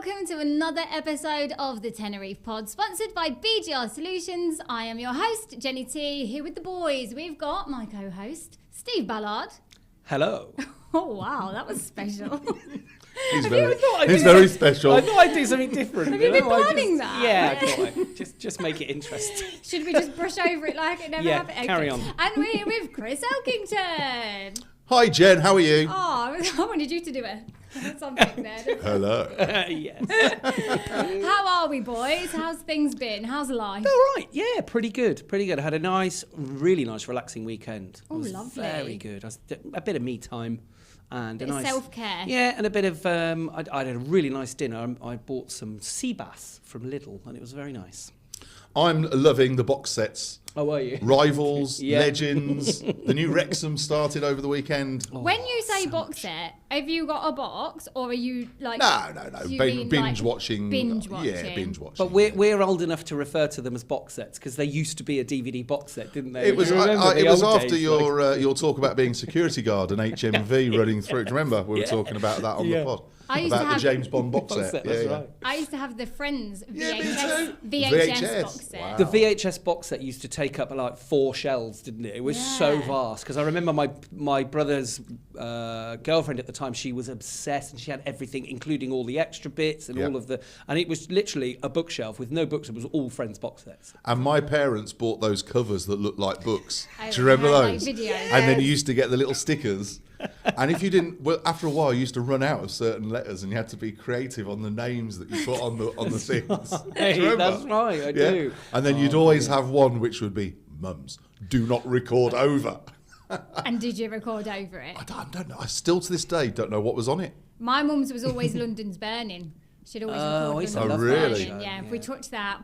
welcome to another episode of the Tenerife Pod, sponsored by BGR Solutions. I am your host, Jenny T, here with the boys. We've got my co-host, Steve Ballard. Hello. Oh, wow, that was special. He's very special. I thought I'd do something different. Have you been planning that? Yeah, I thought I'd just make it interesting. Should we just brush over it like it never happened? Okay. Carry on. And we're here with Chris Elkington. Hi, Jen. How are you? Oh, I wanted you to do something there. Hello. Yes. How are we, boys? How's things been? How's life? All right. Yeah, pretty good. Pretty good. I had a really nice, relaxing weekend. Oh, it was lovely. Very good. A bit of me time. And a nice self-care. Yeah, and a bit of, I had a really nice dinner. I bought some sea bass from Lidl, and it was very nice. I'm loving the box sets. Oh, are you? Rivals, Yeah. Legends. The new Wrexham started over the weekend. When you say box set, have you got a box, or are you like? No. You mean Binge like watching. Binge watching. Yeah, binge watching. But we're old enough to refer to them as box sets because they used to be a DVD box set, didn't they? It was. You remember It the was old after days, your talk about being security guard and HMV running through. Do you remember we were talking about that on the pod? I used About to the have James Bond box set. That's right. I used to have the Friends Yeah, me VHS too. box set. Wow. The VHS box set used to take up like 4 shelves, didn't it? It was so Yeah. vast. Because I remember my brother's girlfriend at the time, she was obsessed and she had everything, including all the extra bits and all of the... And it was literally a bookshelf with no books. It was all Friends box sets. And my parents bought those covers that looked like books. I Do you remember had, like, those? videos. And then you used to get the little stickers. And if you didn't, well, after a while, you used to run out of certain letters, and you had to be creative on the names that you put on the things. Hey, Do you remember? that's right, I do. And then you'd always have one which would be "Mums, do not record over." And did you record over it? I don't know. I still to this day don't know what was on it. My mum's was always London's Burning. She'd always record I used to London's love that Burning. show, Yeah, if we touched that,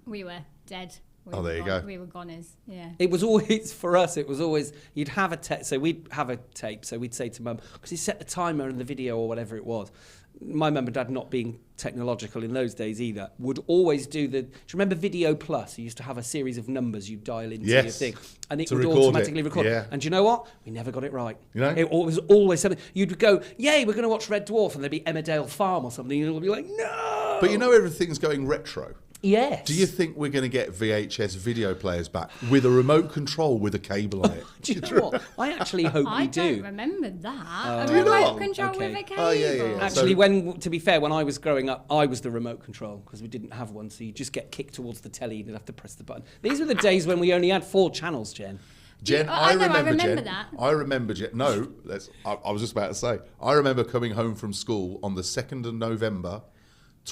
we were dead. There you go. We were goners. Yeah. It was always, for us, it was always, you'd have a tape, so we'd have a tape, so we'd say to Mum, because he set the timer in the video or whatever it was. My mum and dad, not being technological in those days either, would always do do you remember Video Plus? You used to have a series of numbers you'd dial into your thing, and it To would record automatically it. record. Yeah. And do you know what? We never got it right. You know? It was always something, you'd go, yay, we're going to watch Red Dwarf, and there'd be Emmerdale Farm or something, and you'll be like, no! But you know everything's going retro. Yes. Do you think we're going to get VHS video players back with a remote control with a cable on it? Do you know what? I actually hope I we don't do. remember that. Do A you remote not? control Okay. with a cable. Oh, yeah. Actually, So- to be fair, when I was growing up, I was the remote control because we didn't have one, so you just get kicked towards the telly and you'd have to press the button. These were the days when we only had 4 channels, Jen. Jen, Yeah, I I know, I remember remember Jen. that. I remember Jen. No, I was just about to say. I remember coming home from school on the 2nd of November.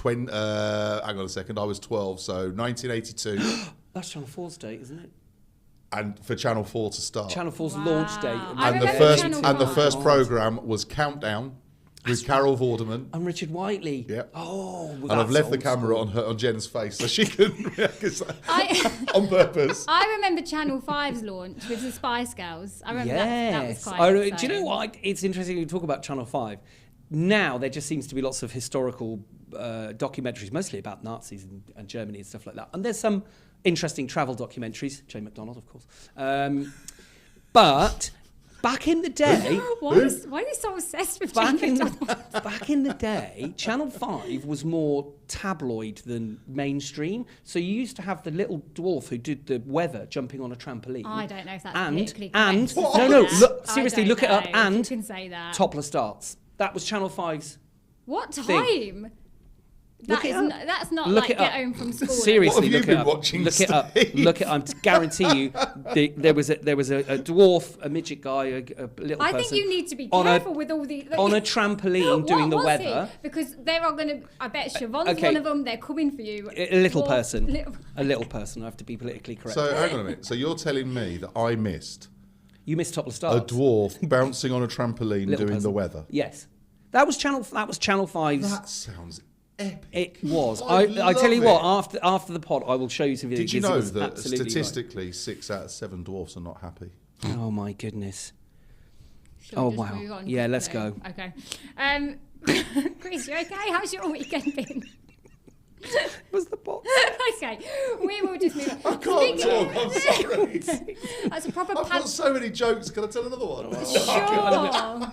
Hang on a second. I was 12, so 1982, That's Channel 4's date, isn't it? and for Channel 4 to start. Channel 4's Wow. launch date. I And the remember first Channel and the 4. first program was Countdown with Carol Vorderman. And Richard Whiteley. Yeah. Oh, And I've left the camera on Jen's face so she can react on purpose. I remember Channel 5's launch with the Spice Girls. I remember that was Yes. quite Do you exciting. know what? It's interesting you talk about Channel 5. Now there just seems to be lots of historical documentaries, mostly about Nazis and Germany and stuff like that. And there's some interesting travel documentaries. Jane McDonald, of course. But back in the day... Why are you so obsessed with Back in, Channel back in the day, Channel 5 was more tabloid than mainstream. So you used to have the little dwarf who did the weather jumping on a trampoline. I don't know if that's and politically and correct to no, say no, that. look, I seriously, don't look it up. know if And you can say that. topless darts. That was Channel 5's. What thing. time? Look it up. That's not Look like it get up. home from school. Seriously, What have you look been it up. watching, Look it up. Steve? Look it up. I guarantee you, there was a dwarf, a midget guy, a little I person. think you need to be on a- careful with all the... on a trampoline doing the What was weather. it? Because they are going to... I bet Siobhan's Okay. one of them. They're coming for you. A little Dwarf, person. little- A little person. I have to be politically correct. So hang on a minute. So you're telling me that I missed You missed topless a darts. dwarf bouncing on a trampoline Little doing the person. weather? Yes. That was Channel 5's. That sounds epic. It was. I I tell you love what, it. after the pod, I will show you some videos. Did you It know was that absolutely right. statistically 6 out of 7 dwarfs are not happy? Oh my goodness. Shall we Oh, just wow. move on Yeah, let's quickly? go. Okay. Chris, you okay? How's your weekend been? Was the box? Okay, we will just move on. I can't talk, I'm sorry. That's a proper I've got so many jokes. Can I tell another one? Sure.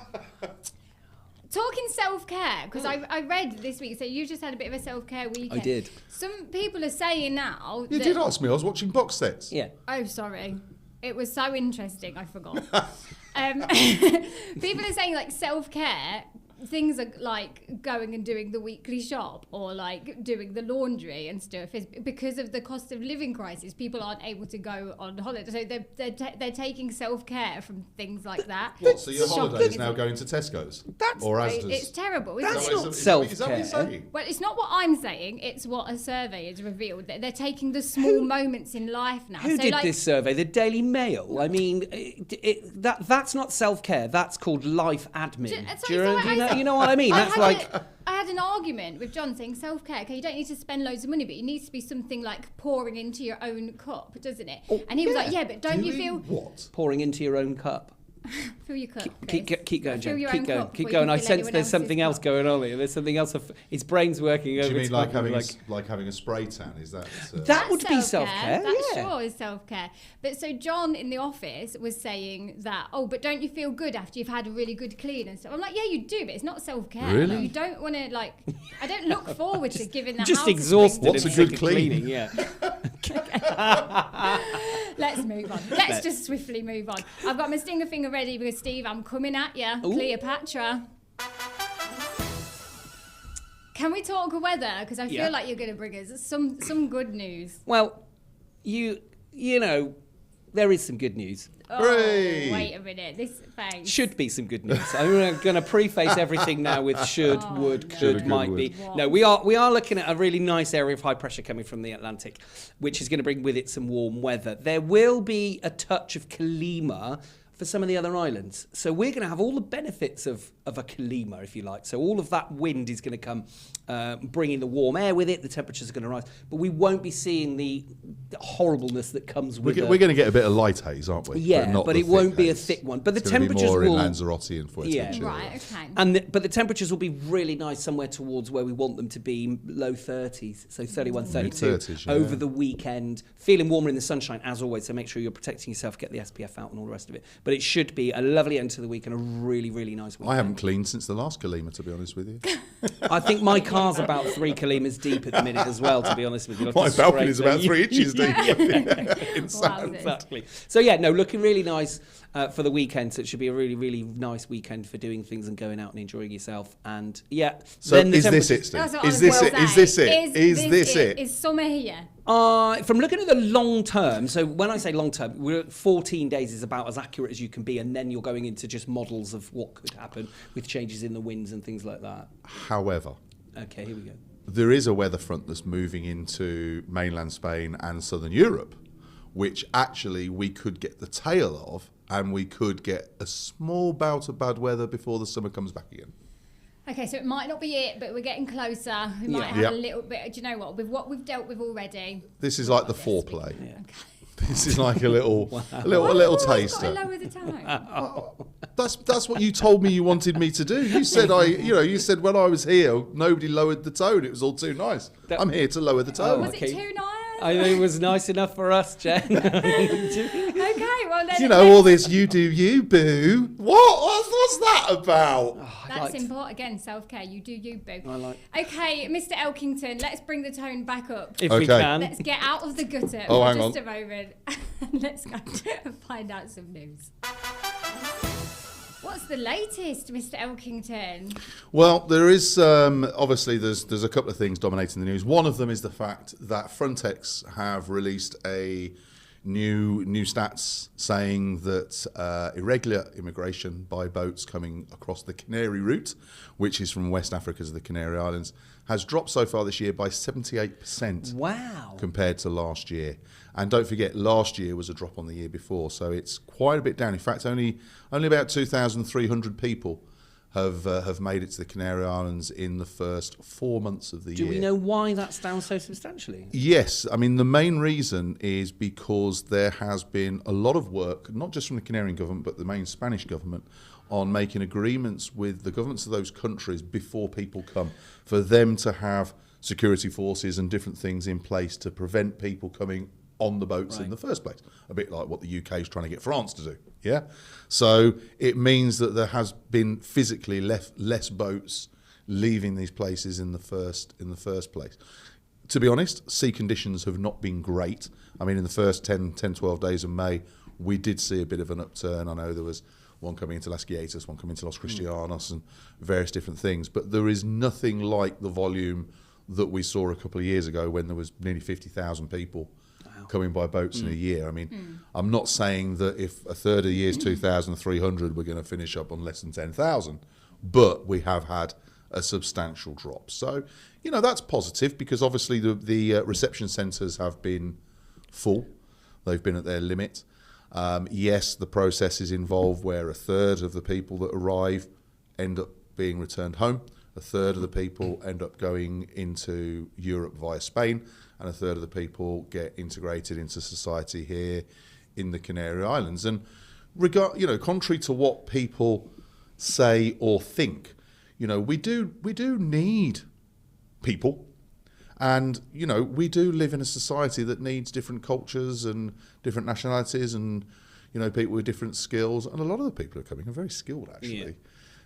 Talking self-care, because I read this week, so you just had a bit of a self-care weekend. I did. Some people are saying now You did ask me. I was watching box sets. Yeah. Oh, sorry. It was so interesting, I forgot. People are saying, like, self-care, things are like going and doing the weekly shop or like doing the laundry and stuff is because of the cost of living crisis. People aren't able to go on holiday, so they're taking self-care from things like that. What? So your Shocking, holiday is now isn't it? going to Tesco's That's or Asda's? It's terrible, isn't That's it? not Is that what you're self-care. saying? Well, it's not what I'm saying. It's what a survey has revealed. They're taking the small moments in life now. Who so did like, this survey? The Daily Mail. I mean, that's not self-care. That's called life admin. So Do you know, I you know what I mean? That's like... I had an argument with John saying self-care. Okay, you don't need to spend loads of money, but it needs to be something like pouring into your own cup, doesn't it? Oh, And he was yeah. like, yeah, but don't you Doing feel... what? pouring into your own cup. Fill your cup, Keep going, Fill Jen. your Keep own going. cup Keep before you going. I fill sense anyone there's else's something else cup. going on here. There's something else. His brain's working Do over you mean top like of having like, like having a spray tan? Is that? That That's would be self-care, That yeah. sure is self-care. But so John in the office was saying that, oh, but don't you feel good after you've had a really good clean and stuff? I'm like, yeah, you do, but it's not self-care. Really? Like, you don't want to, like, I don't look forward to giving the just house a exhausted. spring What's a and good sick of clean? cleaning? Yeah. Let's move on. Let's just swiftly move on. I've got my stinger finger ready because, Steve, I'm coming at you. Ooh. Cleopatra. Can we talk weather? Because I feel Yeah. like you're going to bring us some good news. Well, you know, there is some good news. Oh, Hooray! wait a minute. This face. Should be some good news. I'm going to preface everything now with should, would, no. could, Shoulda, might could, be. would. No, we are looking at a really nice area of high pressure coming from the Atlantic, which is going to bring with it some warm weather. There will be a touch of Kalima for some of the other islands. So we're going to have all the benefits of a Kalima, if you like. So all of that wind is going to come, bringing the warm air with it. The temperatures are going to rise. But we won't be seeing the horribleness that comes with We're going to get a bit of light haze, aren't we? Yeah, not but the it won't thick be a haze. thick one. But the It's gonna be temperatures more in will... Lanzarote and Fuerteventura. Right, okay. And but the temperatures will be really nice somewhere towards where we want them to be, low 30s, so 31, 32 Mid-30s, yeah. over the weekend. Feeling warmer in the sunshine as always, so make sure you're protecting yourself, get the SPF out and all the rest of it. But it should be a lovely end to the week and a really, really nice weekend. I haven't cleaned since the last Kalima, to be honest with you. I think my car's about 3 Kalimas deep at the minute as well, to be honest with you. My balcony is about 3 inches deep. Wowzers. Exactly. So yeah, no, looking really nice for the weekend. So it should be a really, really nice weekend for doing things and going out and enjoying yourself. And yeah, So then the is this temperatures- it, That's Steve? what I Is was this gonna it? Is say. this it? Is this it? Is summer here? From looking at the long term, so when I say long term, we're at 14 days is about as accurate as you can be, and then you're going into just models of what could happen with changes in the winds and things like that. However, Okay, here we go. there is a weather front that's moving into mainland Spain and southern Europe, which actually we could get the tail of, and we could get a small bout of bad weather before the summer comes back again. Okay, so it might not be it, but we're getting closer. We might Yeah. have Yep. a little bit. Do you know what? With what we've dealt with already. This is like the foreplay. Yeah. This is like a little I've little always taster. got to lower the tone. That's what you told me you wanted me to do. You said you said when I was here, nobody lowered the tone. It was all too nice. I'm here to lower the tone. Was Okay. it too nice? I think it was nice enough for us, Jen. Okay, well then. You know, all this you do you, boo. What's that about? That's important. Again, self-care. You do you, boo. I like- Okay, Mr. Elkington, let's bring the tone back up. If we Okay. can. Let's get out of the gutter Oh, for hang just on. a moment. Let's go and find out some news. What's the latest, Mr. Elkington? Well, there is obviously there's a couple of things dominating the news. One of them is the fact that Frontex have released a new stats saying that irregular immigration by boats coming across the Canary route, which is from West Africa to the Canary Islands, has dropped so far this year by 78%. Wow. Compared to last year. And don't forget, last year was a drop on the year before, so it's quite a bit down. In fact, only about 2,300 people have made it to the Canary Islands in the first 4 months of the year. Do we know why that's down so substantially? Yes, I mean the main reason is because there has been a lot of work, not just from the Canarian government, but the main Spanish government, on making agreements with the governments of those countries before people come, for them to have security forces and different things in place to prevent people coming on the boats Right. in the first place. A bit like what the UK is trying to get France to do. Yeah. So it means that there has been physically less boats leaving these places in the first place. To be honest, sea conditions have not been great. I mean, in the first 10, 12 days of May, we did see a bit of an upturn. I know there was one coming into Las Quietas, one coming into Los Cristianos, and various different things. But there is nothing like the volume that we saw a couple of years ago when there was nearly 50,000 people coming by boats in a year. I mean, I'm not saying that if a third of the year's 2,300, we're going to finish up on less than 10,000, but we have had a substantial drop. So, you know, that's positive because obviously the reception centres have been full. They've been at their limit. Yes, the processes involve where a third of the people that arrive end up being returned home, a third of the people end up going into Europe via Spain, and a third of the people get integrated into society here in the Canary Islands. And contrary to what people say or think, you know, we do need people. And, you know, we do live in a society that needs different cultures and different nationalities and, you know, people with different skills. And a lot of the people who are coming are very skilled, actually. Yeah.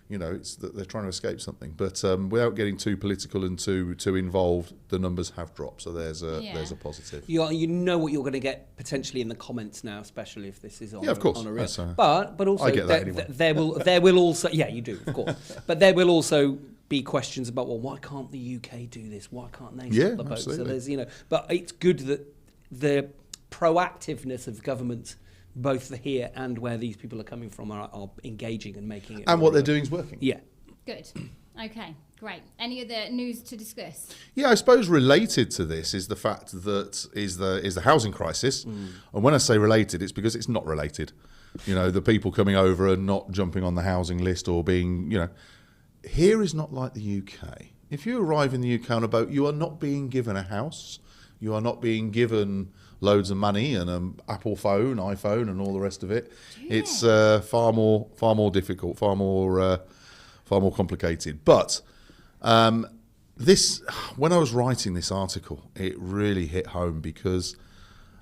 You know, it's that they're trying to escape something. But without getting too political and too involved, the numbers have dropped. So there's a positive. You know what you're going to get potentially in the comments now, especially if this is on, of course. On a reel. But also I get that anyway. there will also you do, of course. But there will also be questions about, well, why can't the UK do this? Why can't they stop the boats? Absolutely. So there's, you know, but it's good that the proactiveness of government, both here and where these people are coming from, are engaging and making it. And what they're doing is working. Yeah. Good. Okay, great. Any other news to discuss? Yeah, I suppose related to this is the fact that is the housing crisis. And when I say related, it's because it's not related. You know, the people coming over and not jumping on the housing list or being, you know, here is not like the UK. If you arrive in the UK on a boat, you are not being given a house. You are not being given loads of money and an Apple phone, iPhone, and all the rest of it. Yeah. It's far more difficult, far more complicated. But this, when I was writing this article, it really hit home because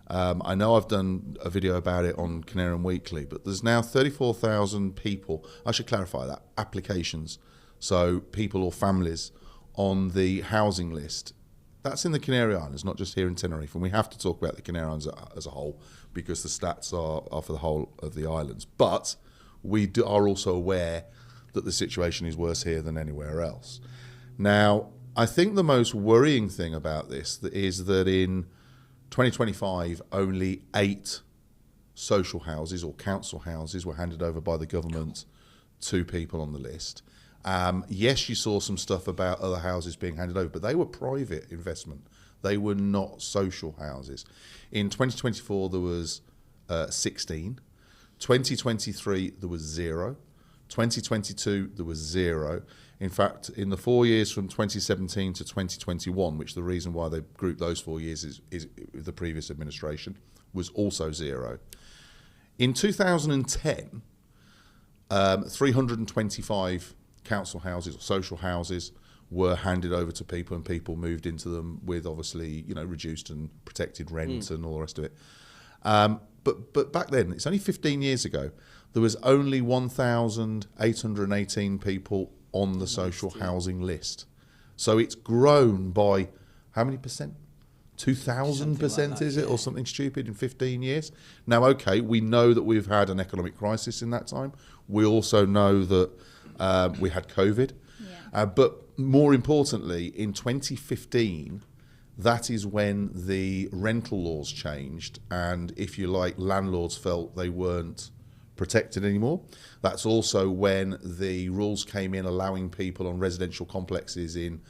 I know I've done a video about it on Canarian Weekly, but there's now 34,000 people. I should clarify that, applications. So people or families on the housing list. That's in the Canary Islands, not just here in Tenerife. And we have to talk about the Canary Islands as a whole because the stats are for the whole of the islands. But we are also aware that the situation is worse here than anywhere else. Now, I think the most worrying thing about this is that in 2025, only 8 social houses or council houses were handed over by the government to people on the list. Yes, you saw some stuff about other houses being handed over, but they were private investment. They were not social houses. In 2024, there was 16. 2023, there was 0. 2022, there was 0. In fact, in the 4 years from 2017 to 2021, which the reason why they grouped those 4 years is the previous administration, was also 0. In 2010, 325 council houses or social houses were handed over to people, and people moved into them with obviously, you know, reduced and protected rent and all the rest of it. But back then, it's only 15 years ago, there was only 1,818 people on the social housing list. So it's grown by how many percent? 2,000%, like is it? Yeah. Or something stupid in 15 years. Now, okay, we know that we've had an economic crisis in that time. We also know that we had COVID. Yeah. But more importantly, in 2015, that is when the rental laws changed. And if you like, landlords felt they weren't protected anymore. That's also when the rules came in allowing people on residential complexes in,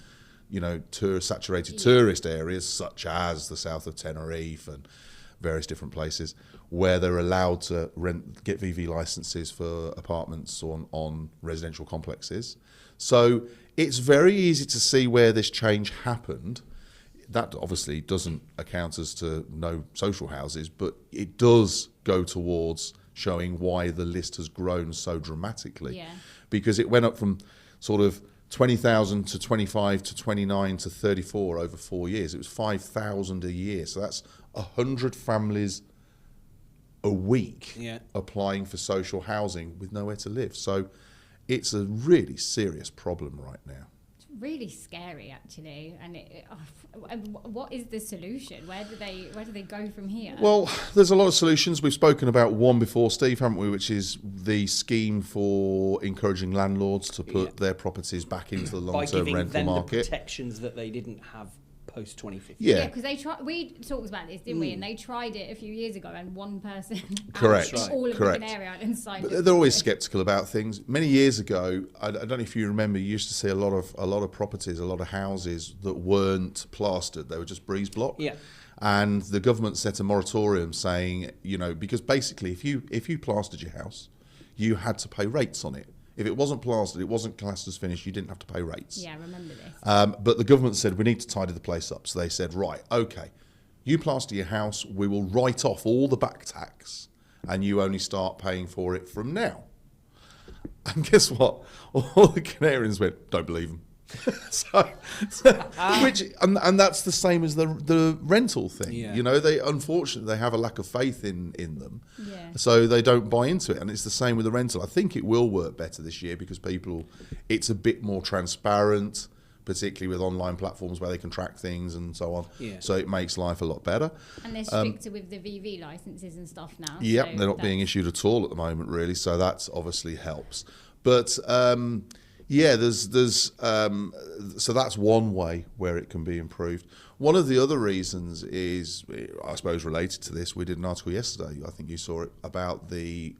you know, saturated tourist areas such as the south of Tenerife and various different places where they're allowed to get VV licenses for apartments on residential complexes. So it's very easy to see where this change happened. That obviously doesn't account as to no social houses, but it does go towards showing why the list has grown so dramatically. Yeah. Because it went up from sort of 20,000 to 25 to 29 to 34 over 4 years. It was 5,000 a year. So that's 100 families a week Yeah. applying for social housing with nowhere to live. So it's a really serious problem right now. It's really scary, actually. And what is the solution? Where do they go from here? Well, there's a lot of solutions. We've spoken about one before, Steve, haven't we? Which is the scheme for encouraging landlords to put their properties back into the long-term rental by giving them market. the protections that they didn't have post 2015. Yeah. Because we talked about this, didn't we? And they tried it a few years ago, and one person Correct. out of all of Correct. the Canary Islands signed But it. they're always sceptical about things. Many years ago, I don't know if you remember, you used to see a lot of properties, a lot of houses that weren't plastered; they were just breeze block. Yeah. And the government set a moratorium saying, because basically, if you plastered your house, you had to pay rates on it. If it wasn't plastered, it wasn't classed as finished, you didn't have to pay rates. Yeah, I remember this. But the government said, we need to tidy the place up. So they said, right, okay, you plaster your house, we will write off all the back tax, and you only start paying for it from now. And guess what? All the Canarians went, don't believe them. And that's the same as the rental thing. Yeah. They unfortunately they have a lack of faith in them, Yeah. so they don't buy into it. And it's the same with the rental. I think it will work better this year because it's a bit more transparent, particularly with online platforms where they can track things and so on. Yeah. So it makes life a lot better. And they're stricter with the VV licenses and stuff now. Yep, so they're not being issued at all at the moment, really. So that obviously helps. But so that's one way where it can be improved. One of the other reasons is, I suppose, related to this. We did an article yesterday, I think you saw it, about the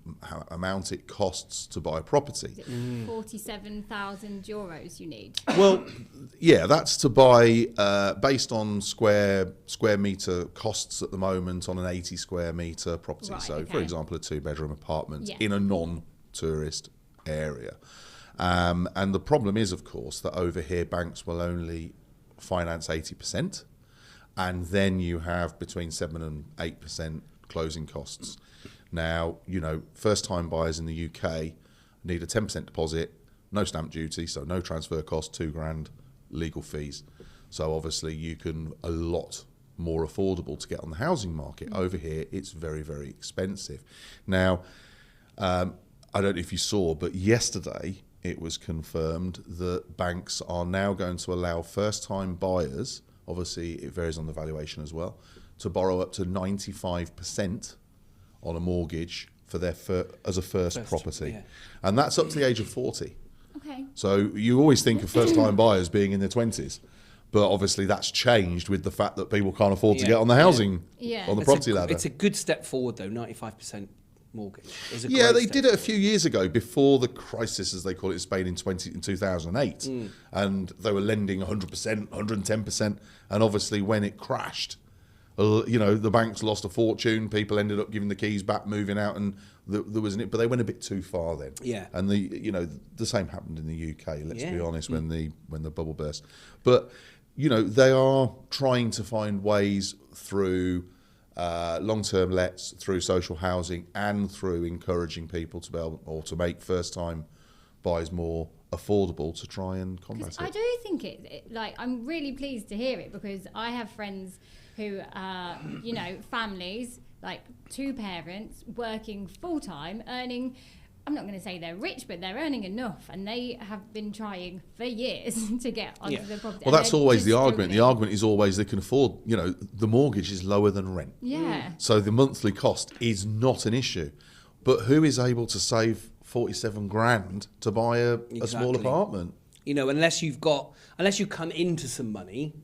amount it costs to buy a property. Is it 47,000 euros you need? Well, yeah, that's to buy based on square metre costs at the moment on an 80 square metre property. Right, So, okay. for example, a 2-bedroom apartment Yeah. in a non-tourist area. And the problem is, of course, that over here banks will only finance 80%, and then you have between 7 and 8% closing costs. Now, first-time buyers in the UK need a 10% deposit, no stamp duty, so no transfer cost, £2,000, legal fees. So obviously you can a lot more affordable to get on the housing market. Over here, it's very, very expensive. Now, I don't know if you saw, but yesterday it was confirmed that banks are now going to allow first-time buyers, obviously it varies on the valuation as well, to borrow up to 95% on a mortgage for their as a first property. Yeah. And that's up to the age of 40. Okay. So you always think of first-time buyers being in their 20s. But obviously that's changed with the fact that people can't afford to get on the housing, on the property ladder. It's a good step forward, though, 95% mortgage. Yeah, they did it a few years ago before the crisis, as they call it in Spain, in 2008. And they were lending 100%, 110%. And obviously when it crashed, the banks lost a fortune. People ended up giving the keys back, moving out, and there was but they went a bit too far then. Yeah. And the same happened in the UK. Let's be honest, when the bubble burst. But they are trying to find ways through long-term lets, through social housing, and through encouraging people to be able, or to make first-time buys more affordable to try and combat it. I do think I'm really pleased to hear it, because I have friends who are, families, like 2 parents working full-time, earning, I'm not going to say they're rich, but they're earning enough, and they have been trying for years to get onto the property. Well, that's always the argument. The argument is always they can afford, the mortgage is lower than rent. Yeah. So the monthly cost is not an issue. But who is able to save 47 grand to buy a small apartment? Unless you come into some money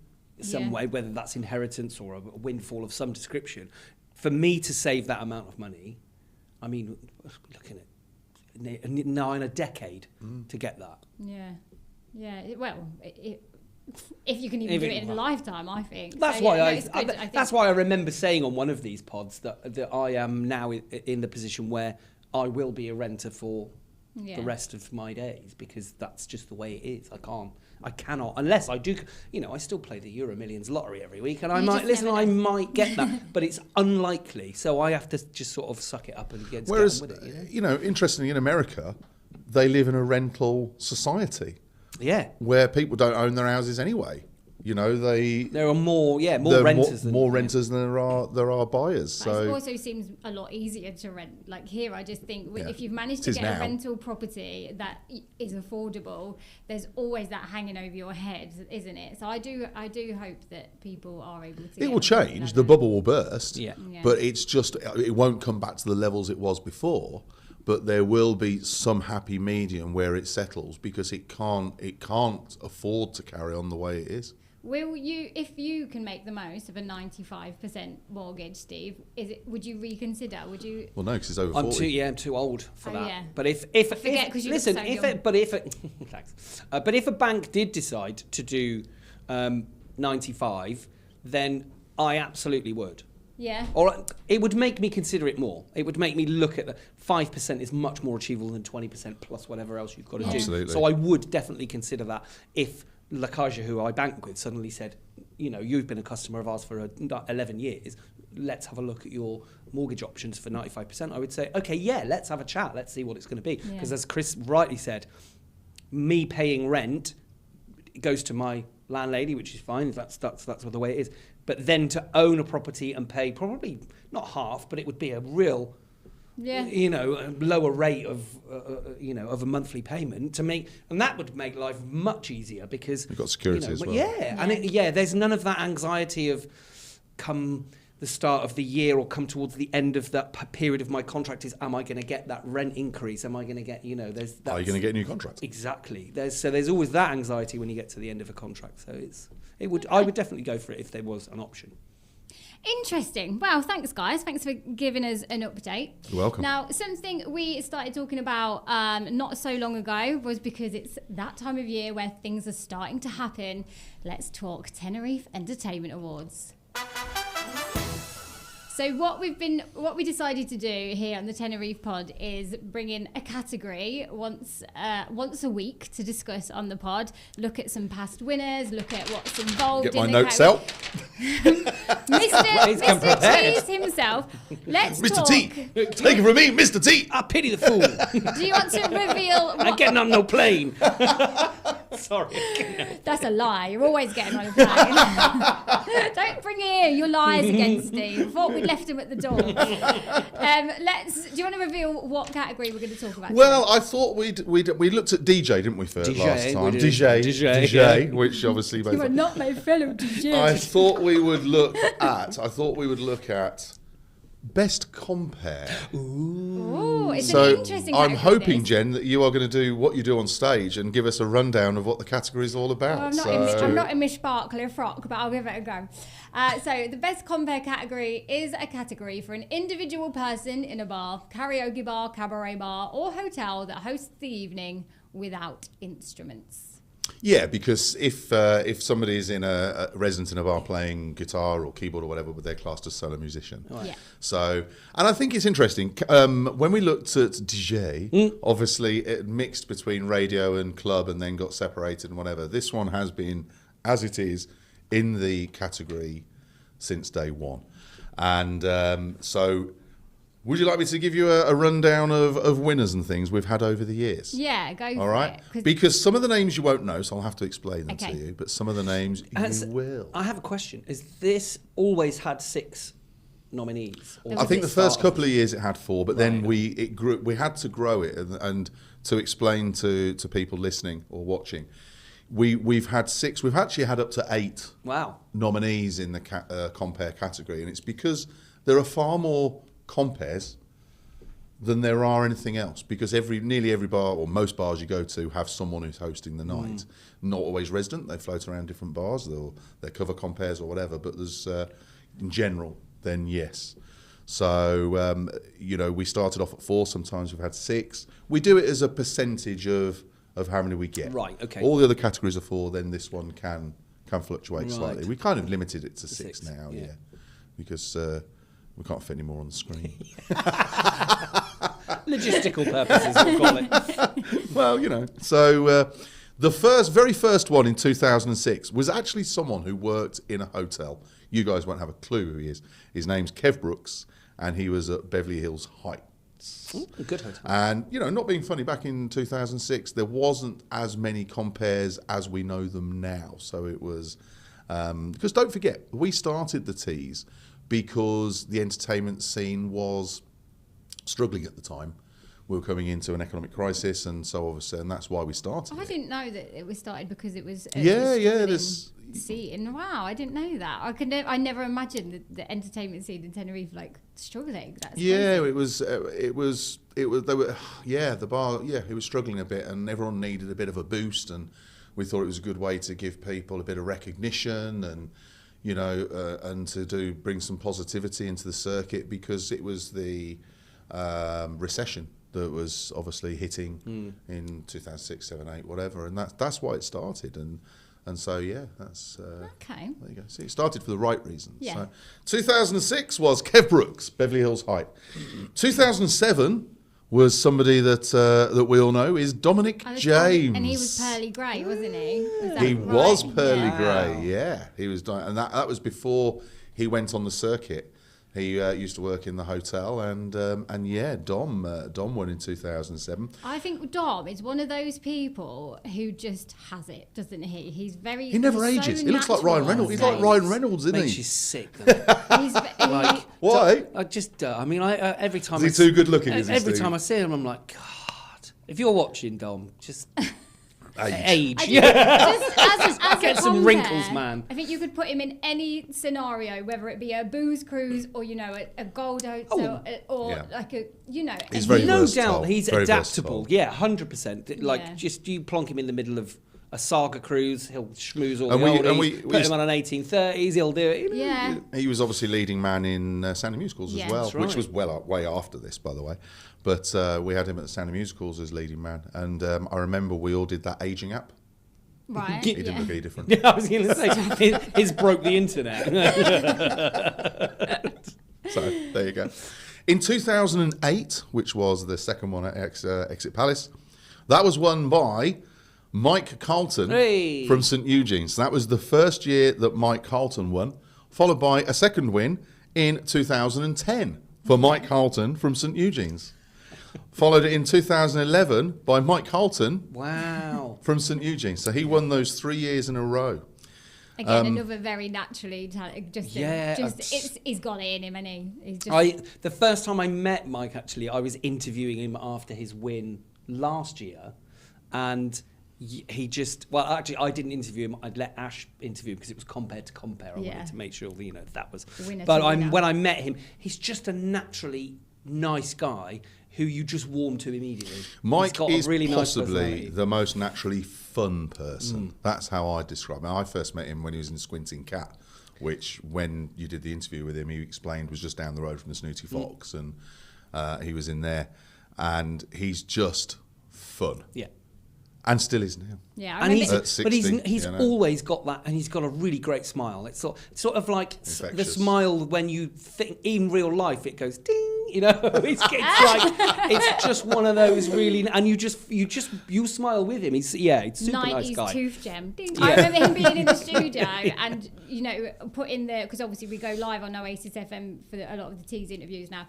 some way, whether that's inheritance or a windfall of some description. For me to save that amount of money, I mean, looking at now in a decade to get that. Yeah. Well, if you can even do it in a lifetime, I think. That's why I remember saying on one of these pods that I am now in the position where I will be a renter for the rest of my days, because that's just the way it is. I cannot, unless I do, I still play the Euro Millions lottery every week, and I might get that, but it's unlikely. So I have to just sort of suck it up and get on with it. Interestingly, in America, they live in a rental society. Yeah. Where people don't own their houses anyway. You know, there are more renters than there are buyers. But it So also seems a lot easier to rent. Like here, I just think Yeah. if you've managed It to is get now. a rental property that is affordable, there's always that hanging over your head, isn't it? So I do hope that people are able to. it will change. The bubble will burst. Yeah. Yeah. But it won't come back to the levels it was before. But there will be some happy medium where it settles, because it can't afford to carry on the way it is. Will you, if you can make the most of a 95% mortgage, Steve? Would you reconsider? Would you? Well, no, because it's over 40. I'm too old for Oh, that. yeah. But if forget 'cause you look listen, so if young. it, thanks. But if a bank did decide to do 95, then I absolutely would. Yeah. Or it would make me consider it more. It would make me look at the 5% is much more achievable than 20% plus whatever else you've got to do. Absolutely. So I would definitely consider that if La Caixa, who I bank with, suddenly said, you know, you've been a customer of ours for 11 years, let's have a look at your mortgage options for 95%. I would say, okay, yeah, let's have a chat. Let's see what it's going to be. Because as Chris rightly said, me paying rent, it goes to my landlady, which is fine. That's the way it is. But then to own a property and pay probably not half, but it would be a real, you know, a lower rate of, you know, of a monthly payment to make, and that would make life much easier because You've got security as well. Yeah, and there's none of that anxiety of come the start of the year or come towards the end of that period of my contract is, am I going to get that rent increase? Am I going to get, you know, are you going to get a new contract? Exactly. There's always that anxiety when you get to the end of a contract. So I would definitely go for it if there was an option. Interesting. Well, thanks, guys. Thanks for giving us an update. You're welcome. Now, something we started talking about not so long ago was because it's that time of year where things are starting to happen. Let's talk Tenerife Entertainment Awards. So what we decided to do here on the Tenerife Pod is bring in a category once a week to discuss on the pod. Look at some past winners. Look at what's involved. Get in my the notes out. Mr. Cheese himself. Let's Mr. talk. T. Take it from me, Mr. T. I pity the fool. Do you want to reveal? I'm getting on no plane. Sorry. That's a lie. You're always getting on a plane. Don't bring in your lies against Steve. Thought we'd left him at the door. Do you want to reveal what category we're going to talk about? Well, I thought we looked at DJ, didn't we, last time? DJ, which obviously you are not my fellow DJ. I thought we would look at best compare. Ooh, it's So an interesting I'm category, hoping, this. Jen, that you are going to do what you do on stage and give us a rundown of what the category is all about. Well, I'm not in my sparkler frock, but I'll give it a go. So the best compare category is a category for an individual person in a bar, karaoke bar, cabaret bar, or hotel that hosts the evening without instruments. Yeah, because if somebody is in a resident in a bar playing guitar or keyboard or whatever, but they're classed as solo musician. Right. Yeah. So, and I think it's interesting. When we looked at DJ, obviously it mixed between radio and club and then got separated and whatever. This one has been, as it is, in the category since day one. And so... Would you like me to give you a rundown of winners and things we've had over the years? Yeah, go for it. All right? Because some of the names you won't know, so I'll have to explain them to you, but some of the names you will. I have a question. Is this always had 6 nominees? I think the first couple of years it had 4, but then we had to grow it and to explain to people listening or watching. We've had 6. We've actually had up to 8 nominees in the compare category, and it's because there are far more compares than there are anything else, because nearly every bar or most bars you go to have someone who's hosting the night. Not always resident, they float around different bars, they cover compares or whatever, but there's in general then yes. So we started off at 4, sometimes we've had 6. We do it as a percentage of how many we get. Right, okay. All the other categories are 4, then this one can fluctuate slightly. We kind of limited it to 6 now, because we can't fit any more on the screen. Logistical purposes, we'll call it. Well, so the very first one in 2006 was actually someone who worked in a hotel. You guys won't have a clue who he is. His name's Kev Brooks, and he was at Beverly Hills Heights. Ooh, a good hotel. And, not being funny, back in 2006, there wasn't as many compares as we know them now. So it was Because don't forget, we started the Tees because the entertainment scene was struggling at the time. We were coming into an economic crisis, and so obviously, and that's why we started. I didn't know that it was started because it was scene. Wow, I didn't know that. I never imagined the entertainment scene in Tenerife like struggling. That's crazy. It was. They were. The bar. Yeah, it was struggling a bit, and everyone needed a bit of a boost, and we thought it was a good way to give people a bit of recognition, and and to bring some positivity into the circuit, because it was the recession that was obviously hitting in 2006, 7, 8, whatever, and that's why it started, and so that's okay. There you go. See, it started for the right reasons. Yeah. So 2006 was Kev Brooks, Beverly Hills High. 2007 was somebody that we all know is Dominic James, and he was pearly grey, wasn't he? He was pearly Yeah. grey. Yeah, he was, and that was before he went on the circuit. He used to work in the hotel, and Dom won in 2007. I think Dom is one of those people who just has it, doesn't he? He never ages. So he looks like Ryan Reynolds. He's like Ryan Reynolds, isn't Makes he? you sick. Like, why? I just, every time. Is he too good looking? Every time I see him, I'm like, God. If you're watching, Dom, just age. Just as Get a some compare, wrinkles, man. I think you could put him in any scenario, whether it be a booze cruise or a gold hotel or like a He's very no versatile, doubt he's very adaptable. versatile. Yeah, 100%. Like Yeah. just you plonk him in the middle of a saga cruise, he'll schmooze all And the we- oldies. and we Put used- him on an 1830s, he'll do it. Yeah. He was obviously leading man in Sound of Musicals Yeah. as well, That's which right. was way after this, by the way. But we had him at the Sound of Musicals as leading man, and I remember we all did that aging app. Right. He didn't look any different. Yeah, I was going to say, his broke the internet. So there you go. In 2008, which was the second one at Exit Palace, that was won by Mike Carlton Hey. from St Eugene's. That was the first year that Mike Carlton won, followed by a second win in 2010 for Mike Carlton from St Eugene's. Followed it in 2011 by Mike Carlton Wow. from St Eugene's. So he won those 3 years in a row. Again, another very naturally talented. Yeah, He's got it in him, and he's just. The first time I met Mike, actually, I was interviewing him after his win last year, and he just, well, actually, I didn't interview him. I'd let Ash interview him because it was Compere to Compere. I wanted to make sure that was. Winner But to winner. when I met him, he's just a naturally nice guy who you just warm to immediately. Mike He's got is a really nice possibly personality. the most naturally fun person. That's how I describe him. I first met him when he was in Squinting Cat, which, when you did the interview with him, he explained was just down the road from the Snooty Fox, and he was in there, and he's just fun. Yeah. And still is now. Yeah, I And remember. At 60, he's you know. always got that, and he's got a really great smile. It's sort of like the Infectious. smile when you think in real life it goes ding, It's like it's just one of those really, and you smile with him. He's super nice 90s guy. tooth gem. Ding. I remember him being in the studio and put in the, because obviously we go live on Oasis FM for a lot of the Tees interviews now.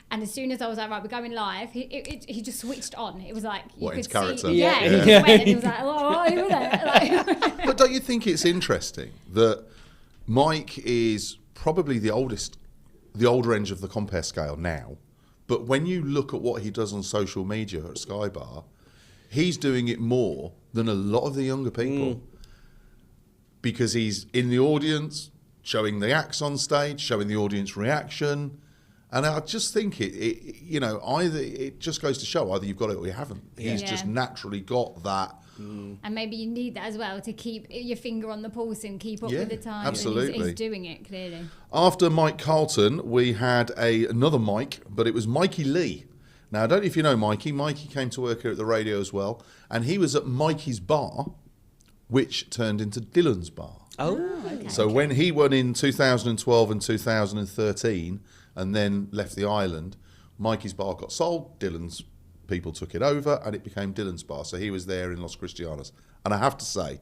And as soon as I was like, right, we're going live, he just switched on. It was like, you What, could into character? see. Yeah, Yeah. he just went and he was like, oh, over there. Like, But don't you think it's interesting that Mike is probably the older end of the Compare scale now, but when you look at what he does on social media at Skybar, he's doing it more than a lot of the younger people because he's in the audience, showing the acts on stage, showing the audience reaction. And I just think either it just goes to show either you've got it or you haven't. He's just naturally got that. and maybe you need that as well to keep your finger on the pulse and keep up Yeah, with the time. absolutely. And he's doing it, clearly. After Mike Carlton, we had another Mike, but it was Mikey Lee. Now, I don't know if you know Mikey. Mikey came to work here at the radio as well, and he was at Mikey's bar, which turned into Dylan's bar. Oh, Okay. So when he won in 2012 and 2013 and then left the island, Mikey's bar got sold, Dylan's people took it over, and it became Dylan's bar. So he was there in Los Cristianos. And I have to say,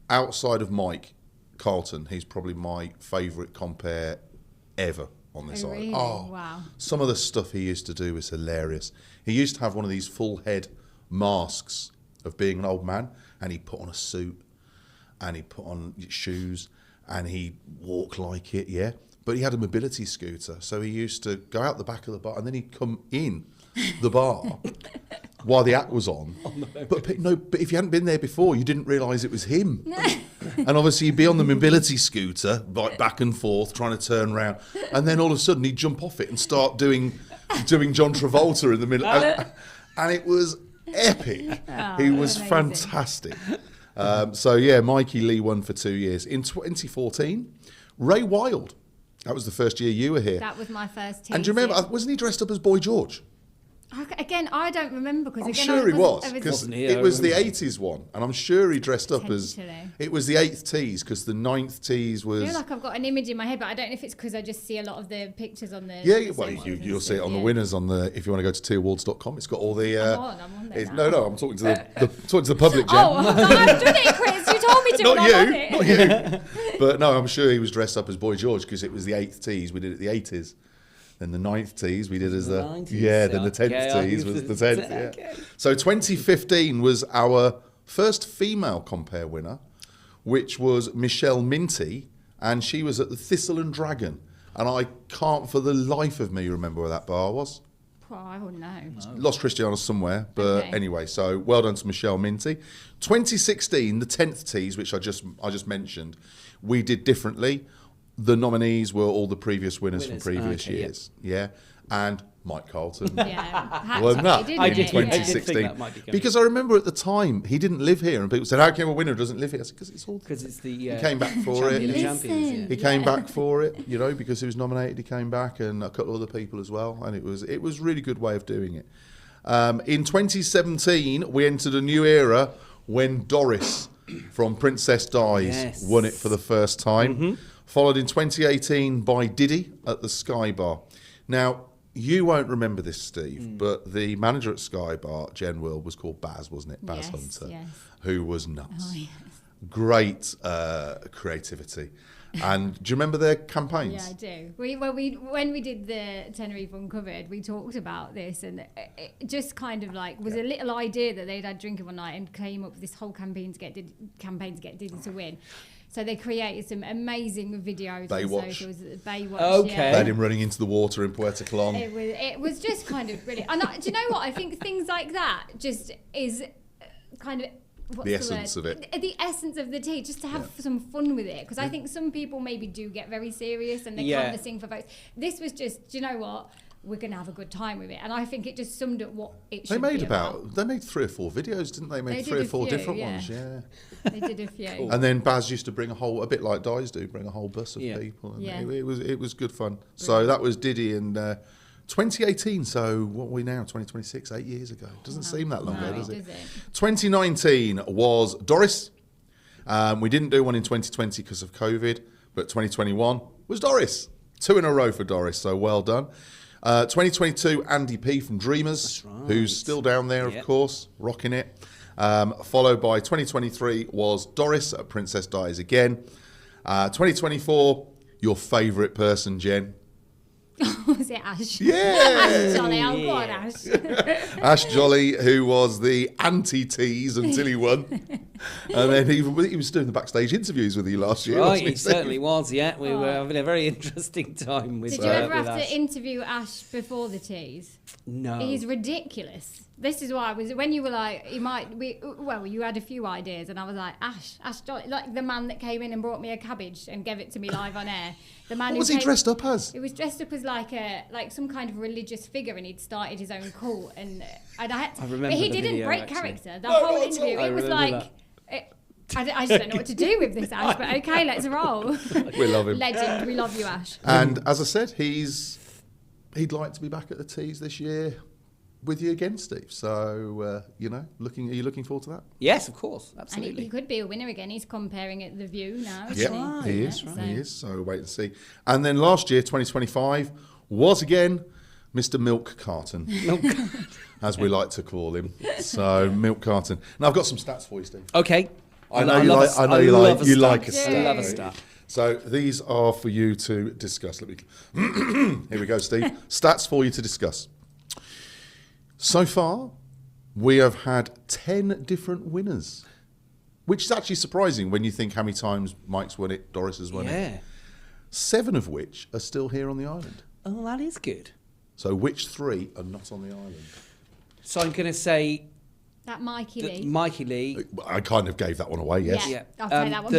outside of Mike Carlton, he's probably my favourite compare ever on this island. Really? Oh, Wow. some of the stuff he used to do was hilarious. He used to have one of these full head masks of being an old man, and he put on a suit, and he put on shoes, and he'd walk like it, yeah. But he had a mobility scooter, so he used to go out the back of the bar and then he'd come in the bar while the act was on. But if you hadn't been there before, you didn't realise it was him. And obviously you'd be on the mobility scooter, like back and forth, trying to turn around, and then all of a sudden he'd jump off it and start doing John Travolta in the middle, and it was epic. He was fantastic. So yeah, Mikey Lee won for 2 years. In 2014, Ray Wilde. That was the first year you were here. That was my first tease. And do you remember, wasn't he dressed up as Boy George? Again, I don't remember because I'm sure he was, because it was the 80s one, and I'm sure he dressed up as. It was the 8th tease, because the 9th tease was. I feel like I've got an image in my head, but I don't know if it's because I just see a lot of the pictures on the. Yeah, well, you'll see it on the winners on the. If you want to go to teawards.com, it's got all the. I'm on there now. No, I'm talking to the public, Jen. Oh, I've done it, Chris. You told me to. Not you. But no, I'm sure he was dressed up as Boy George because it was the 8th tease. We did it the 80s. Then the 9th tease we did as the 90s, then the 10th tease was the 10th. Yeah. Okay. So 2015 was our first female Compere winner, which was Michelle Minty, and she was at the Thistle and Dragon. And I can't for the life of me remember where that bar was. Oh, I don't know. Lost Christiana somewhere, but anyway, so well done to Michelle Minty. 2016, the 10th tease, which I just mentioned, we did differently. The nominees were all the previous winners from previous years. Yeah. And Mike Carlton. Yeah. Wasn't that? I did 2016. Because I remember at the time, he didn't live here. And people said, how come a winner doesn't live here? I said, because it's all... Because it's the... he came back for it. Champions, He came back for it, you know, because he was nominated. He came back, and a couple of other people as well. And it was a really good way of doing it. In 2017, we entered a new era when Doris from Princess Dies won it for the first time. Followed in 2018 by Diddy at the Sky Bar. Now, you won't remember this, Steve, but the manager at Sky Bar, Jen Will, was called Baz, wasn't it? Baz Hunter, who was nuts. Oh, yes. Great creativity. And do you remember their campaigns? Yeah, I do. When we did the Tenerife Uncovered, we talked about this, and it just kind of like was a little idea that they'd had drinking one night and came up with this whole campaign to get Diddy to win. So they created some amazing videos on socials. Baywatch. Okay. They had him running into the water in Puerto Colón. It was just kind of brilliant. And do you know what? I think things like that just is kind of... the essence of it. The essence of the tea, just to have some fun with it. Because I think some people maybe do get very serious and they're canvassing for votes. This was just, do you know what? We're going to have a good time with it. And I think it just summed up what it should be about. They made 3 or 4 videos, didn't they? Made 3 or 4 different ones, They did a few. Cool. And then Baz used to bring a bit like Dies do, bring a whole bus of people. And it was good fun. Brilliant. So that was Diddy in 2018, so what are we now? 2026, 8 years ago. Doesn't seem that long ago, does it? 2019 was Doris. We didn't do one in 2020 because of COVID, but 2021 was Doris. 2 in a row for Doris, so well done. 2022, Andy P from Dreamers, who's still down there, of course, rocking it. Followed by 2023 was Doris at Princess Dies again. 2024, your favourite person, Jen. Was it Ash? Yeah! Ash Jolly, oh God, Ash. Ash Jolly, who was the anti-tease until he won. And then he was doing the backstage interviews with you last year. Right, he certainly was, We were having a very interesting time with Did you ever have to interview Ash before the tease? No. He's ridiculous. This is why I was, when you were like, you had a few ideas, and I was like, Ash Jolly, like the man that came in and brought me a cabbage and gave it to me live on air. The man what was he dressed up as? He was dressed up as like some kind of religious figure, and he'd started his own cult. And I remember, but he didn't break character. The whole interview, it was like, I just don't know what to do with this, Ash. But okay, let's roll. We love him. Legend. We love you, Ash. And as I said, he'd like to be back at the tease this year with you again, Steve. So, are you looking forward to that? Yes, of course, absolutely. And he could be a winner again. He's comparing at The View now. Yeah, he is. He is. So wait and see. And then last year, 2025, was again Mr. Milk Carton, as we like to call him. So Milk Carton. Now I've got some stats for you, Steve. Okay. I know you like a stat. I love a stat. So these are for you to discuss. Here we go, Steve. Stats for you to discuss. So far, we have had 10 different winners which is actually surprising when you think how many times Mike's won it, Doris has won it. Yeah. 7 of which are still here on the island. Oh, that is good. So which 3 are not on the island? So I'm going to say That Mikey Lee. Mikey Lee. I kind of gave that one away, yes. Yeah. I'll take that one.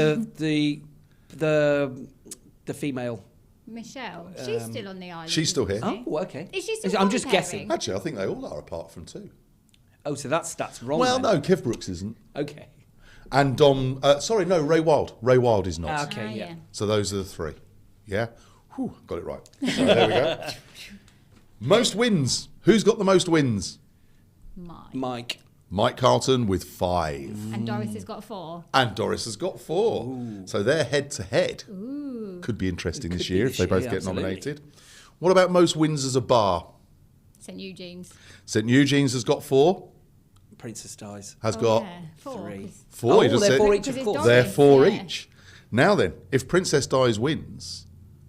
The female. Michelle. She's still on the island. She's still here. Oh, okay. Is she still I'm just comparing? guessing. Actually, I think they all are, apart from 2. Oh, so that's wrong. Well, then. no, Kev Brooks isn't. Okay. And Dom, Ray Wild. Ray Wild is not. Okay, yeah. So those are the 3. Yeah? Whew, got it right. So there we go. Most wins. Who's got the most wins? Mike. Mike Carlton with 5. And Doris has got 4. And Doris has got 4. So they're head to head. Could be interesting this year if they both get nominated. What about most wins as a bar? St Eugene's. St Eugene's has got 4. Princess Dies. Has got Yeah, 4. 3. 4. Oh, You just they're said 4 each, Because of it's course. Doris. they're 4 Yeah. each. Now then, if Princess Dies wins,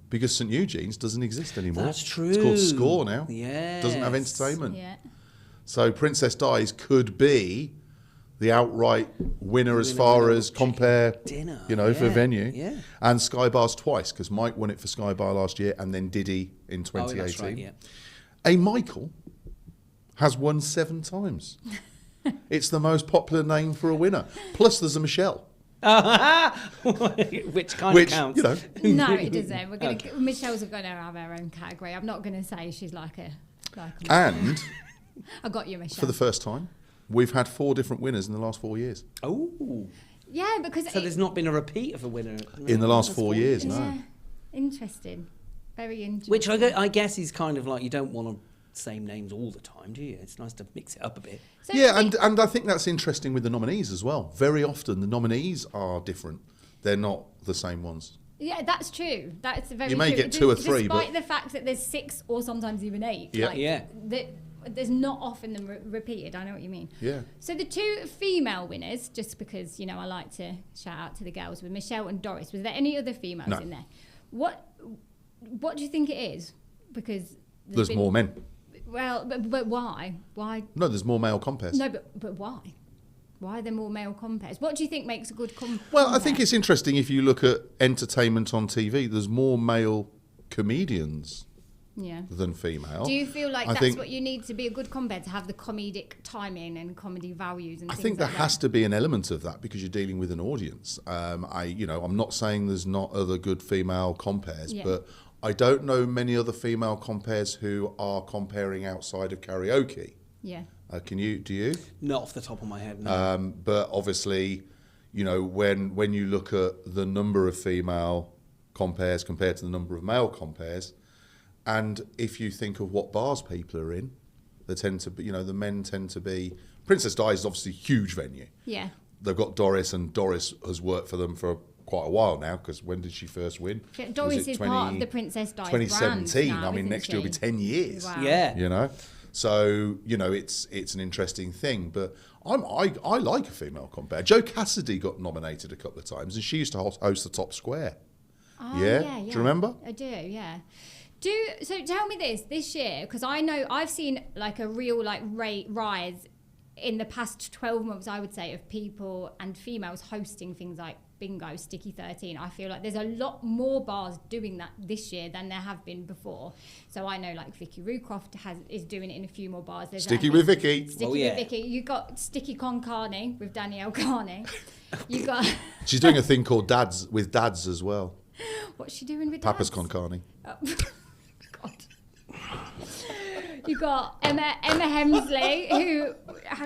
because St Eugene's doesn't exist anymore. That's true. It's called Score now. Yes. Doesn't have entertainment. Yeah. So Princess Dies could be the outright winner as far as Compere, dinner, for yeah, venue. yeah. And Sky Bar's twice, because Mike won it for Sky Bar last year and then Diddy in 2018. Oh, that's right, yeah. A Michael has won 7 times. It's the most popular name for a winner. Plus there's a Michelle. Which kind of counts. No, it doesn't. We're gonna. Michelle's going to have her own category. I'm not going to say she's like a. And I got you, Michelle. for the first time, we've had 4 different winners in the last 4 years. Oh. Yeah, because So there's not been a repeat of a winner In the last 4 years, no. Yeah, interesting. Very interesting. Which I guess is kind of like you don't want the same names all the time, do you? It's nice to mix it up a bit. So Yeah, and I think that's interesting with the nominees as well. Very often the nominees are different. They're not the same ones. Yeah, that's true. That's very. You may true. get 2 or 3, despite but the fact that there's 6 or sometimes even 8. Yeah. Yeah. There's not often them repeated. I know what you mean. Yeah. So the 2 female winners, just because I like to shout out to the girls, with Michelle and Doris. Was there any other females No. in there? What do you think it is? Because There's more men. Well, but why? Why? No, there's more male compares. No, but why? Why are there more male compares? What do you think makes a good Well, I think it's interesting if you look at entertainment on TV. There's more male comedians than female. Do you feel like I that's think- what you need to be a good compare, to have the comedic timing and comedy values and I things think there like has that? to be an element of that because you're dealing with an audience. I'm not saying there's not other good female compares, Yeah. but I don't know many other female compares who are comparing outside of karaoke. Yeah. Do you? Not off the top of my head, no. But obviously, when you look at the number of female compares compared to the number of male compares, and if you think of what bars people are in, they tend to be, the men tend to be. Princess Dies is obviously a huge venue. Yeah. They've got Doris, and Doris has worked for them for quite a while now, because when did she first win? Doris Was it is part of the Princess Dies 2017. brand now, I mean, isn't next year will be she? 10 years. Wow. Yeah. So it's an interesting thing, but I like a female compare. Jo Cassidy got nominated a couple of times, and she used to host the Top Square. Oh, Yeah? Do you remember? I do, yeah. So tell me this year, because I know I've seen like a real rise in the past 12 months, I would say, of people and females hosting things like Bingo, Sticky 13. I feel like there's a lot more bars doing that this year than there have been before. So I know like Vicky Rucroft is doing it in a few more bars. There's Sticky with Vicky. Sticky with Vicky. You got Sticky Con Carne with Danielle Carney. You got She's doing a thing called Dads with Dads as well. what's she doing with Papa's dads? Con Carne. Oh. God. You got Emma Hemsley, who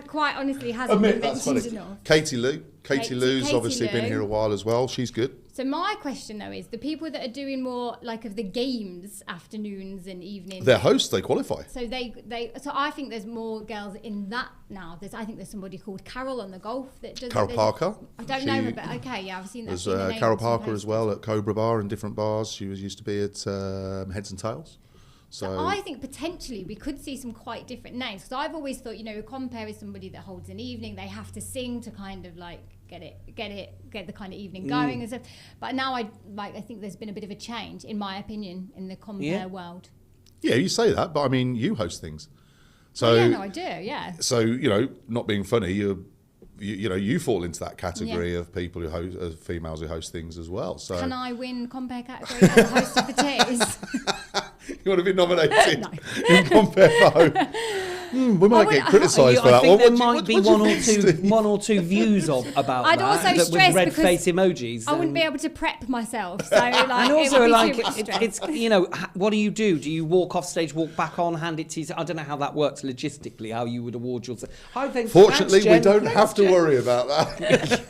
quite honestly hasn't been mentioned enough. Katie Lou's obviously been Lou. here a while as well. She's good. So my question though is, the people that are doing more like of the games, afternoons and evenings, They're hosts, they qualify. so so I think there's more girls in that now. I think there's somebody called Carol on the golf that does Carol it. I don't know her, but okay, yeah, I've seen that. There's seen the name Carol of some Parker as posters. well at Cobra Bar and different bars. She used to be at Heads and Tails. So I think potentially we could see some quite different names, because I've always thought, Compere is somebody that holds an evening. They have to sing to kind of like get the kind of evening going and stuff. But now I think there's been a bit of a change, in my opinion, in the Compere world. Yeah, you say that, but I mean, you host things. So Yeah, no, I do. Yeah. So not being funny, you fall into that category of people who host, females who host things as well. So can I win Compere category as a host of the teas? You want to be nominated in Compare for host? We might get criticised for that. I think there might be one or two views about I'd that. also stress with red because face emojis. I wouldn't be able to prep myself. So like, And also, it would be like, too much stress. it's what do you do? Do you walk off stage, walk back on, hand it to you? I don't know how that works logistically. How you would award your? Fortunately, we don't have to worry about that.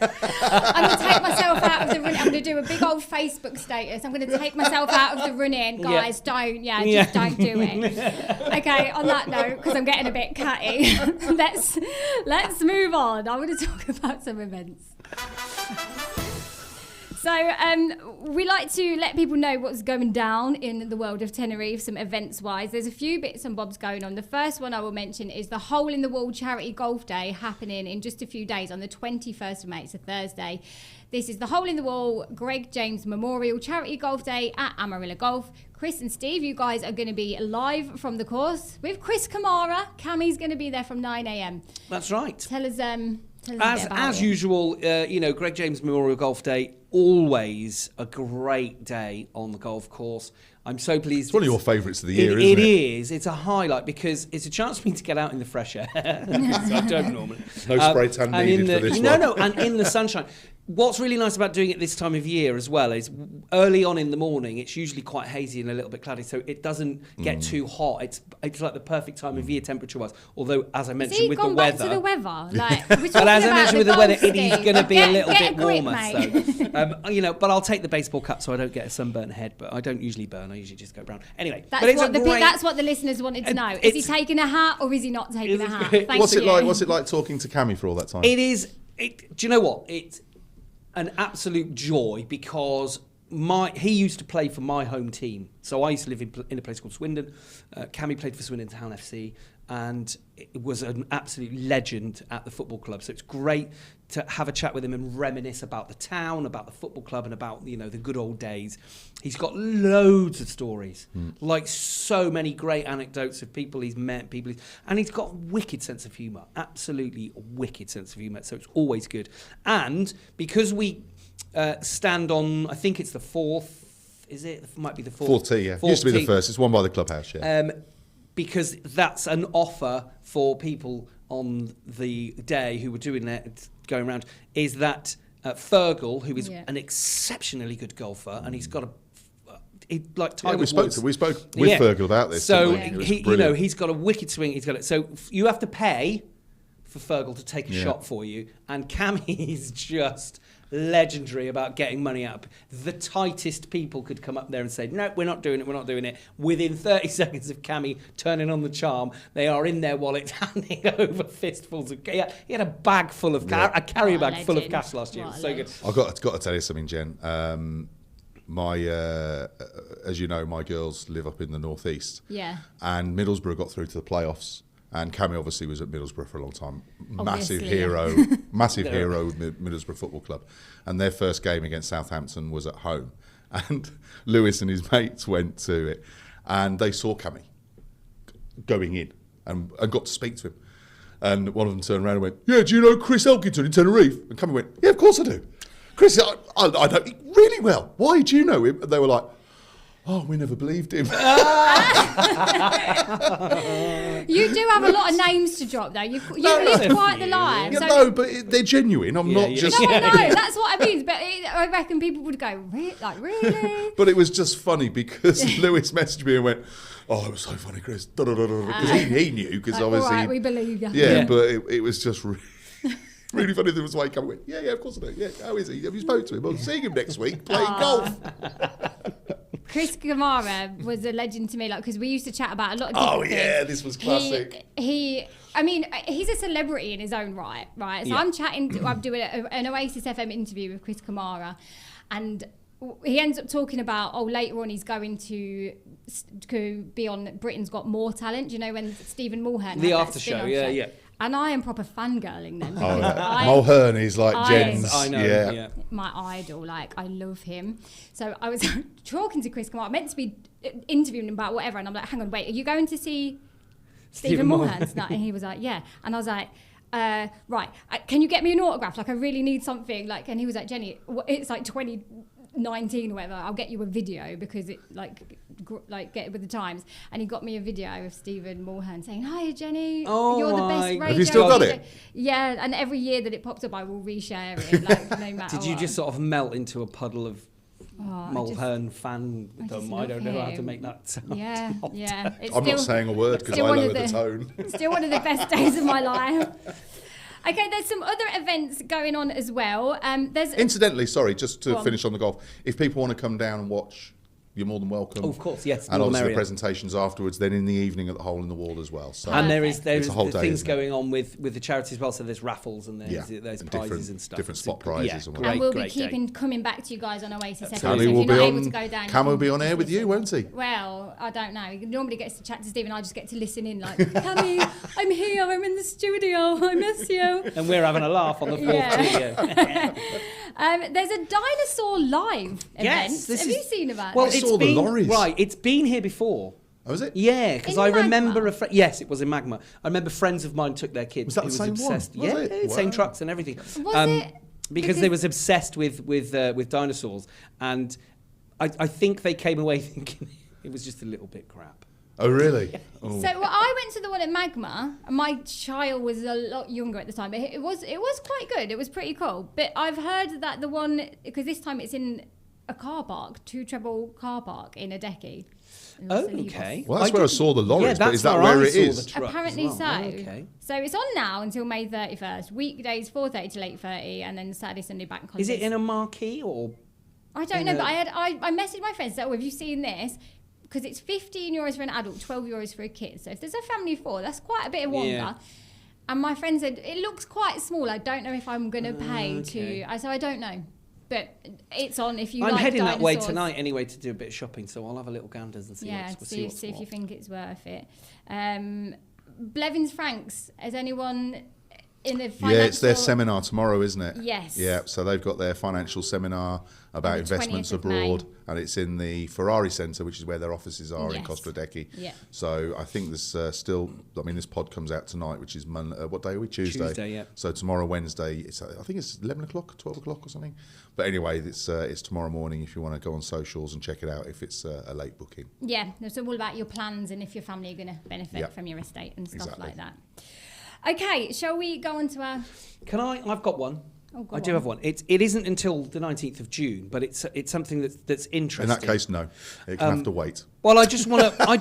I'm going to take myself out of the running. I'm going to do a big old Facebook status. I'm going to take myself out of the running. Guys, don't. Just don't do it. Okay, on that note, because I'm getting a bit catty, let's move on. I want to talk about some events. So we like to let people know what's going down in the world of Tenerife, some events-wise. There's a few bits and bobs going on. The first one I will mention is the Hole in the Wall Charity Golf Day happening in just a few days on the 21st of May. It's a Thursday. This is the Hole in the Wall Greg James Memorial Charity Golf Day at Amarillo Golf. Chris and Steve, you guys are going to be live from the course with Chris Kamara. Cammie's going to be there from 9 a.m. That's right. Tell us a bit about As it. usual, Greg James Memorial Golf Day, always a great day on the golf course. I'm so pleased. It's one of your favourites of the year, isn't it? It is. It's a highlight because it's a chance for me to get out in the fresh air. I don't normally. No spray tan needed for this one. No, and in the sunshine. What's really nice about doing it this time of year as well is early on in the morning, it's usually quite hazy and a little bit cloudy, so it doesn't get too hot. It's like the perfect time of year temperature-wise. But as I mentioned with the weather... So you've gone back to the weather? Like, but as I mentioned with the weather, it is going to be a little bit grip, warmer. So, but I'll take the baseball cap so I don't get a sunburnt head, but I don't usually burn. I usually just go brown. Anyway, that's what the listeners wanted to know. Is he taking a hat or is he not taking a hat? What's it like talking to Cammie for all that time? It is... do you know what? It's an absolute joy because he used to play for my home team. So I used to live in a place called Swindon. Cammie played for Swindon Town FC and it was an absolute legend at the football club. So it's great to have a chat with him and reminisce about the town, about the football club and about, the good old days. He's got loads of stories, like so many great anecdotes of people he's met, and he's got a wicked sense of humour, absolutely a wicked sense of humour. So it's always good. And because we stand on, I think it's the fourth, is it? It might be the fourth. 4T, yeah. Used to be the first. It's won by the clubhouse, yeah. Because that's an offer for people on the day who were doing that, going around, is that Fergal, who is an exceptionally good golfer, and he's got we spoke with Fergal about this. So he's got a wicked swing. So you have to pay for Fergal to take a shot for you, and Cammie is just legendary about getting money out. The tightest people could come up there and say, no, we're not doing it. Within 30 seconds of Cammie turning on the charm, they are in their wallet handing over fistfuls of cash. He had a bag full of a carry bag full of cash last year. It was so good. I've got to tell you something, Jen. As you know, my girls live up in the northeast. Yeah. And Middlesbrough got through to the playoffs. And Cammie obviously was at Middlesbrough for a long time. Obviously. Massive hero of Middlesbrough Football Club. And their first game against Southampton was at home. And Lewis and his mates went to it. And they saw Cammie going in and got to speak to him. And one of them turned around and went, yeah, do you know Chris Elkington in Tenerife? And Cammie went, yeah, of course I do. Chris, I know him really well. Why do you know him? And they were like, oh, we never believed him. You do have a lot of names to drop, though. You've lived quite the life. Yeah, no, but they're genuine. I'm not just... No, I know. That's what I mean. But I reckon people would go, really? But it was just funny because Lewis messaged me and went, oh, it was so funny, Chris. Because he knew, because obviously... All right, we believe you. Yeah, but it was just really funny. There was like, I went, yeah, of course I do. Yeah, how is he? Have you spoken to him? I'm seeing him next week playing golf. Chris Kamara was a legend to me, because we used to chat about a lot of different things. This was classic. He's a celebrity in his own right? So I'm doing an Oasis FM interview with Chris Kamara, and he ends up talking about, later on he's going to be on Britain's Got More Talent, when Stephen Mulhern the after show, yeah. And I am proper fangirling then. Mulhern is like Jen's. I know, my idol. I love him. So I was talking to Chris Kamara, meant to be interviewing him about whatever, and I'm like, hang on, wait, are you going to see Stephen Mulhern tonight? And he was like, yeah. And I was like, right, can you get me an autograph? Like, I really need something. Like, and he was like, Jenny, it's like 2019 or whatever. I'll get you a video because it get it with the times. And he got me a video of Stephen Mulhern saying, "Hi, Jenny, you're the best radio." Have you still got it? Yeah, and every year that it pops up, I will reshare it. Like, no matter. Did you what. just sort of melt into a puddle of Mulhern I fandom? I don't know how to him. make that sound. Yeah. It's I'm not saying a word because I lowered the tone. Still one of the best days of my life. Okay, there's some other events going on as well. Incidentally, sorry, just to Go on. finish on the golf, if people want to come down and watch, you're more than welcome. Oh, of course, yes. And more obviously the merrier. presentations afterwards, then in the evening at the Hole in the Wall as well. So And there's It's a whole the day, things isn't it? going on with the charity as well. So there's raffles and there's Yeah, there's and prizes and stuff. different It's spot a- prizes yeah, and great, whatnot. And we'll be great day. coming back to you guys on Oasis FM. Cammy So if will you're be not able to on. go down, Cam you will can be on air with you, won't he? Well, I don't know. He normally gets to chat to Steve and I just get to listen in like, Cammy, I'm here, I'm in the studio, I miss you. And we're having a laugh on the fourth Yeah. studio. There's a dinosaur live Yes, event. Have you seen about Well, I it? saw the lorries. Right, it's been here before. Oh, is it? Yeah, because In I remember Magma? Yes, it was in Magma. I remember friends of mine took their kids. Was that who the same one? obsessed. Was Yeah, it? same Wow. trucks and everything. Was it? Because they was obsessed with dinosaurs, and I think they came away thinking it was just a little bit crap. Oh, really? Oh. So I went to the one at Magma, and my child was a lot younger at the time, but it was quite good. It was pretty cool. But I've heard that the one, because this time it's in a car park, 2 treble car park in a decade. Oh, okay. Well, that's where I saw the lorries, Yeah, but that's is that where where I it saw is? the truck Apparently as well. so. Oh, okay. So it's on now until May 31st. Weekdays 4:30 till 8:30, and then Saturday, Sunday bank holidays. Is it in a marquee or? I don't in know, a- but I messaged my friends. So, have you seen this? Because it's €15 for an adult, €12 for a kid. So if there's a family of 4, that's quite a bit of wonga. Yeah. And my friend said it looks quite small. I don't know if I'm going to pay okay. to. So I don't know, but it's on if you. I'm like heading that way dinosaurs. tinaght anyway to do a bit of shopping, so I'll have a little ganders and see Yeah, what's see what's if what. you think it's worth it. Blevins Franks. Has anyone in the financial? Yeah, it's their seminar tomorrow, isn't it? Yes. Yeah, so they've got their financial seminar about On the investments 20th of May. abroad, and it's in the Ferrari Centre, which is where their offices are in Yes. Costa Decky. Yeah. So I think there's still, I mean, this pod comes out tonight, which is what day are we? Tuesday. Tuesday, yeah. So tomorrow, Wednesday, I think it's 11 o'clock, 12 o'clock or something. But anyway, it's tomorrow morning if you want to go on socials and check it out if it's a late booking. Yeah, it's all about your plans and if your family are going to benefit Yeah. from your estate and stuff Exactly. like that. Okay, shall we go on to our... Can I? I've got one. Oh, go I do on. have one. It isn't until the 19th of June, but it's something that's In interesting. that case, no. It can have to wait. Well, I just want to. I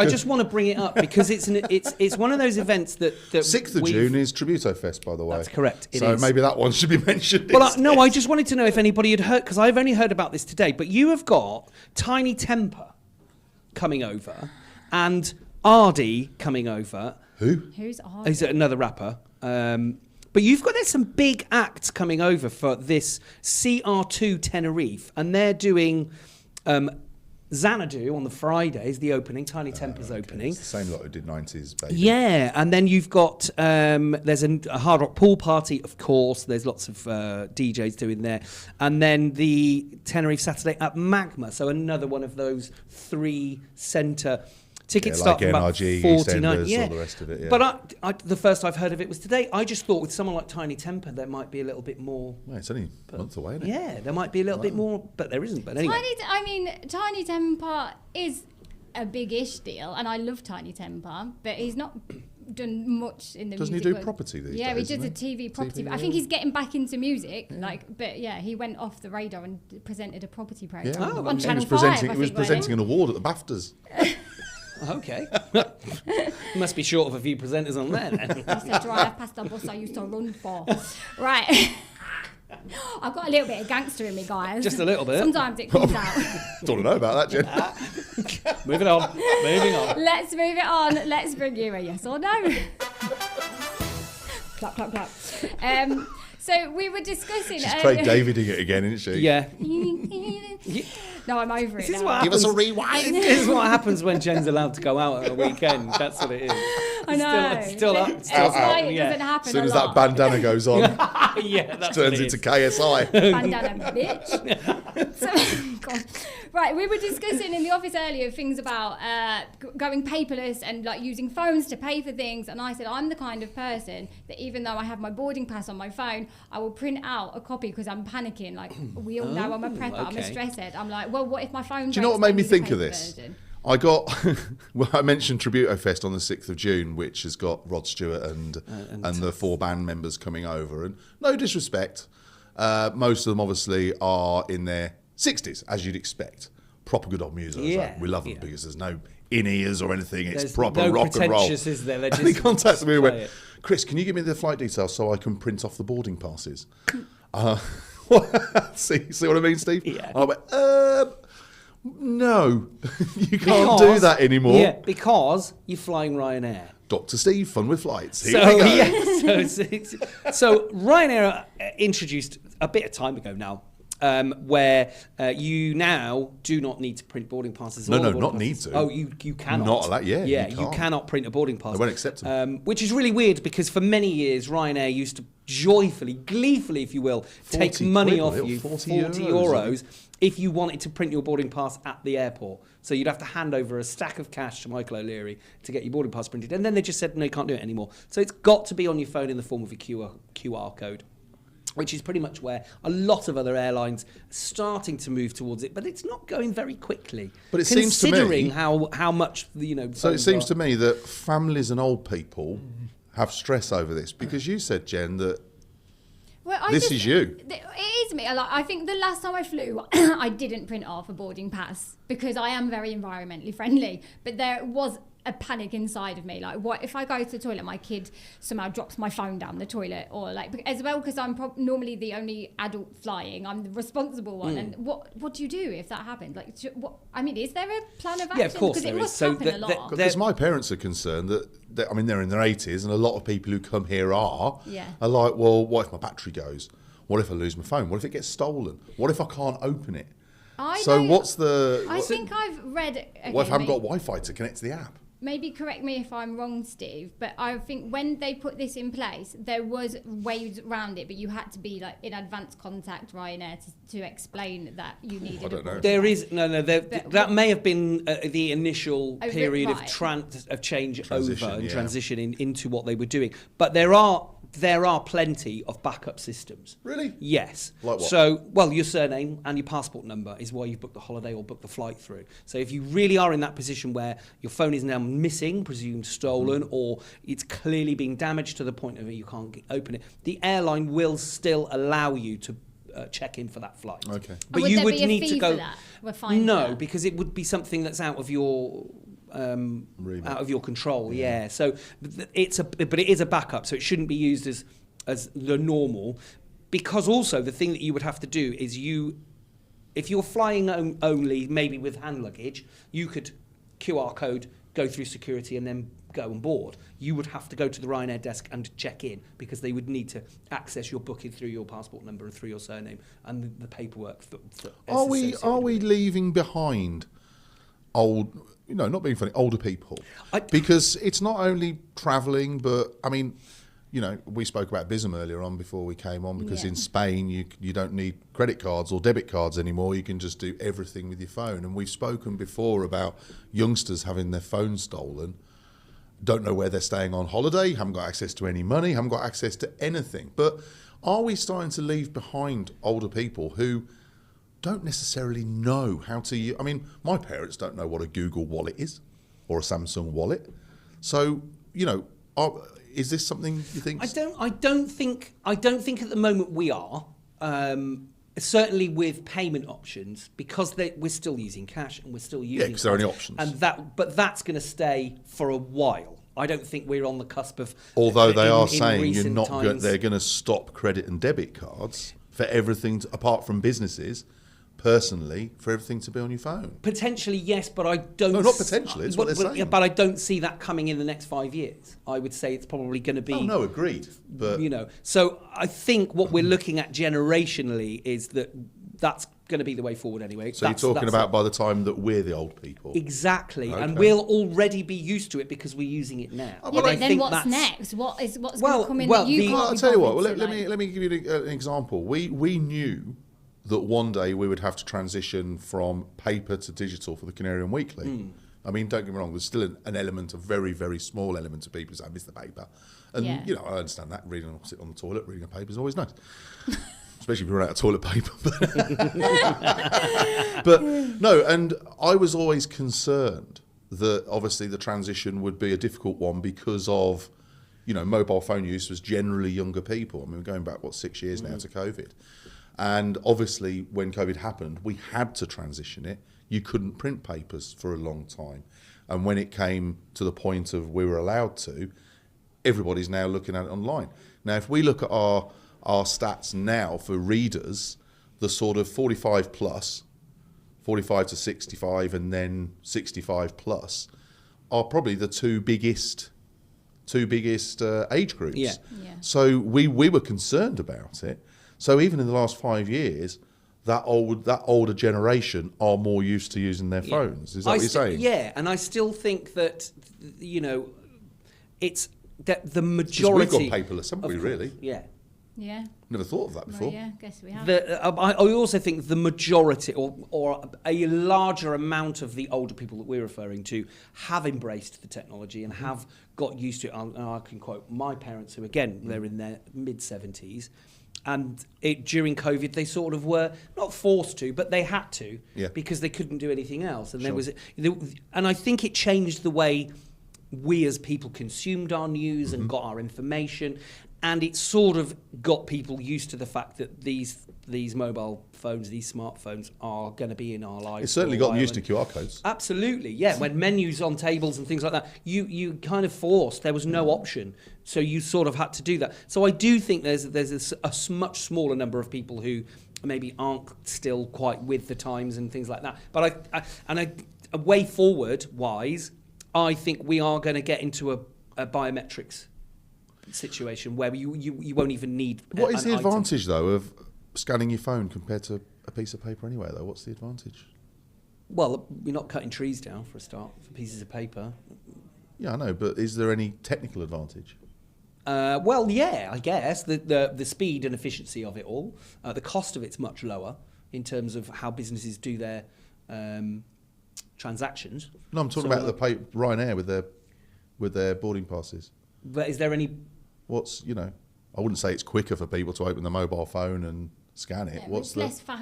just want to bring it up because it's one of those events that 6th of June is Tributo Fest, by the way. That's correct. It so is. maybe that one should be mentioned. Well, I just wanted to know if anybody had heard, because I've only heard about this today. But you have got Tiny Temper coming over, and Ardy coming over. Who's on? Is another rapper. But there's some big acts coming over for this CR2 Tenerife, and they're doing Xanadu on the Fridays, the opening, Tiny Temper's opening. It's the same lot who did 90s, baby. Yeah, and then you've got there's a hard rock pool party, of course. There's lots of DJs doing there, and then the Tenerife Saturday at Magma. So another one of those 3 centre tickets Yeah, start like from about NRG, 49. EastEnders, Yeah, all the rest of it, yeah. But the first I've heard of it was today. I just thought with someone like Tiny Temper, there might be a little bit more. Well, it's only a month away, isn't it? Yeah, there might be a little bit more, but there isn't. But anyway, Tiny Temper is a big-ish deal, and I love Tiny Temper, but he's not done much in the Doesn't music he do world. property these Yeah, days, he does a doesn't he? TV property. TV, I think yeah. he's getting back into music, but yeah, he went off the radar and presented a property program Yeah. on And Channel he was 5. presenting, I he was think, wasn't presenting an award at the BAFTAs. okay. Must be short of a few presenters on there. Then. He said, drive past the bus I used to run for. Right. I've got a little bit of gangster in me, guys. Just a little bit. Sometimes it comes out. Don't know about that, Jen. Moving on. Let's move it on. Let's bring you a yes or no. Clap, clap, clap. So we were discussing... She's Craig Daviding it again, isn't she? Yeah. No, I'm over it This is now. what Give us a happens. rewind. This is what happens when Jen's allowed to go out at a weekend. That's what it is. I know. Still up. It's Still like up. it Yeah. doesn't happen As soon a as lot. that bandana goes on, Yeah, that's turns what it into is. KSI. Bandana, bitch. So, Right, we were discussing in the office earlier things about going paperless and like using phones to pay for things, and I said I'm the kind of person that even though I have my boarding pass on my phone, I will print out a copy because I'm panicking. Like we all know I'm a prepper, I'm a stress head. I'm like, well, what if my phone? Do you know what made me think of this? I got, well, I mentioned Tributo Fest on the 6th of June, which has got Rod Stewart and the 4 band members coming over. And no disrespect, most of them obviously are in their 60s, as you'd expect. Proper good old music. Yeah, we love them because there's no in-ears or anything. It's There's proper no rock and roll. pretentious, is there? And he contacted me and went, Chris, can you give me the flight details so I can print off the boarding passes? See what I mean, Steve? Yeah. And I went, no, you can't do that anymore. Yeah, because you're flying Ryanair. Dr. Steve, fun with flights. Here So, we go. yeah, so Ryanair introduced a bit of time ago now, where you now do not need to print boarding passes. No, boarding not passes. need to. Oh, you cannot. Not allowed, yeah, you you cannot print a boarding pass. They won't accept them. Which is really weird because for many years Ryanair used to joyfully, gleefully, if you will, take money off you, 40 euros, if you wanted to print your boarding pass at the airport. So you'd have to hand over a stack of cash to Michael O'Leary to get your boarding pass printed. And then they just said, no, you can't do it anymore. So it's got to be on your phone in the form of a QR code, which is pretty much where a lot of other airlines are starting to move towards it. But it's not going very quickly. But it seems to me... Considering how much, So it seems to me that families and old people have stress over this. Because you said, Jen, that this is you. It is me. I think the last time I flew, I didn't print off a boarding pass because I am very environmentally friendly. But there was a panic inside of me. Like, what if I go to the toilet, my kid somehow drops my phone down the toilet, or like as well because I'm normally the only adult flying. I'm the responsible one. And what do you do if that happens? Like, what? I mean, is there a plan of action? Yeah, of course because it there must is. happen a lot. Because my parents are concerned that I mean, they're in their 80s, and a lot of people who come here are like, well, what if my battery goes? What if I lose my phone? What if it gets stolen? What if I can't open it? What's the... I think I've read... Okay, what if I haven't got Wi-Fi to connect to the app? Maybe correct me if I'm wrong, Steve, but I think when they put this in place, there was ways around it, but you had to be like in advance contact Ryanair to explain that you needed. I don't know. There is that may have been the initial period of change transition into what they were doing, but there are plenty of backup systems. Really? Yes. Like what? So, well, your surname and your passport number is why you've booked the holiday or booked the flight through. So if you really are in that position where your phone is now missing, presumed stolen, or it's clearly being damaged to the point of you can't open it, the airline will still allow you to check in for that flight. Okay. But you would need to go... No, because it would be something that's out of your... out of your control, yeah. So but it is a backup, so it shouldn't be used as the normal. Because also the thing that you would have to do is if you're flying only, maybe with hand luggage, you could QR code, go through security, and then go on board. You would have to go to the Ryanair desk and check in because they would need to access your booking through your passport number and through your surname and the paperwork. Are we leaving behind not being funny, older people? Because it's not only travelling, but I mean, we spoke about Bism earlier on before we came on, because in Spain you don't need credit cards or debit cards anymore. You can just do everything with your phone. And we've spoken before about youngsters having their phones stolen, don't know where they're staying on holiday, haven't got access to any money, haven't got access to anything. But are we starting to leave behind older people who don't necessarily know how to use... I mean, my parents don't know what a Google Wallet is or a Samsung Wallet. So, is this something you think... I don't think at the moment we are. Certainly with payment options, because we're still using cash and we're still using... Yeah, because there are any options. But that's going to stay for a while. I don't think we're on the cusp of... Although they are saying they're going to stop credit and debit cards for everything, apart from businesses... personally, for everything to be on your phone? Potentially, yes, but I don't... No, not potentially, it's what they're saying. But I don't see that coming in the next 5 years. I would say it's probably going to be... Oh, no, agreed. But So I think what we're looking at generationally is that's going to be the way forward anyway. So you're talking about by the time that we're the old people? Exactly, okay. And we'll already be used to it because we're using it now. But then what's next? What's going to come in that you can't... I'll tell you what, let me give you an example. We knew that one day we would have to transition from paper to digital for the Canarian Weekly. I mean, don't get me wrong, there's still an element, a very, very small element of people who say, I miss the paper. And, you know, I understand that. Sitting on the toilet, reading a paper is always nice. Especially if you run out of toilet paper. But no, and I was always concerned that obviously the transition would be a difficult one because of, you know, mobile phone use was generally younger people. I mean, we're going back, 6 years now to COVID. And obviously when COVID happened, we had to transition it. You couldn't print papers for a long time. And when it came to the point of we were allowed to, everybody's now looking at it online. Now, if we look at our stats now for readers, the sort of 45 plus, 45 to 65 and then 65 plus are probably the two biggest age groups. Yeah. So we were concerned about it. So even in the last 5 years, that older generation are more used to using their phones. Is that what you're saying? Yeah, and I still think that, you know, it's that the majority... We've got paperless, haven't we, really? Yeah. Yeah. Never thought of that before. Well, yeah, guess we have. I also think the majority or a larger amount of the older people that we're referring to have embraced the technology and have got used to it. And I can quote my parents who, again, they're in their mid-70s. And during COVID, they sort of were not forced to, but they had to because they couldn't do anything else. And and I think it changed the way we as people consumed our news and got our information. And it sort of got people used to the fact that these mobile phones, these smartphones are going to be in our lives. It's certainly gotten used to QR codes. Absolutely, yeah. When menus on tables and things like that, you kind of forced. There was no option, so you sort of had to do that. So I do think there's a much smaller number of people who maybe aren't still quite with the times and things like that. But a way forward wise, I think we are going to get into a biometrics situation where you won't even need. What is the advantage though of scanning your phone compared to a piece of paper anyway though? What's the advantage? Well, you're not cutting trees down for a start for pieces of paper. Yeah, I know, but is there any technical advantage? Well, yeah, I guess the speed and efficiency of it all. The cost of it's much lower in terms of how businesses do their transactions. No, I'm talking about the Ryanair with their boarding passes. But is there any? I wouldn't say it's quicker for people to open the mobile phone and scan it. Yeah,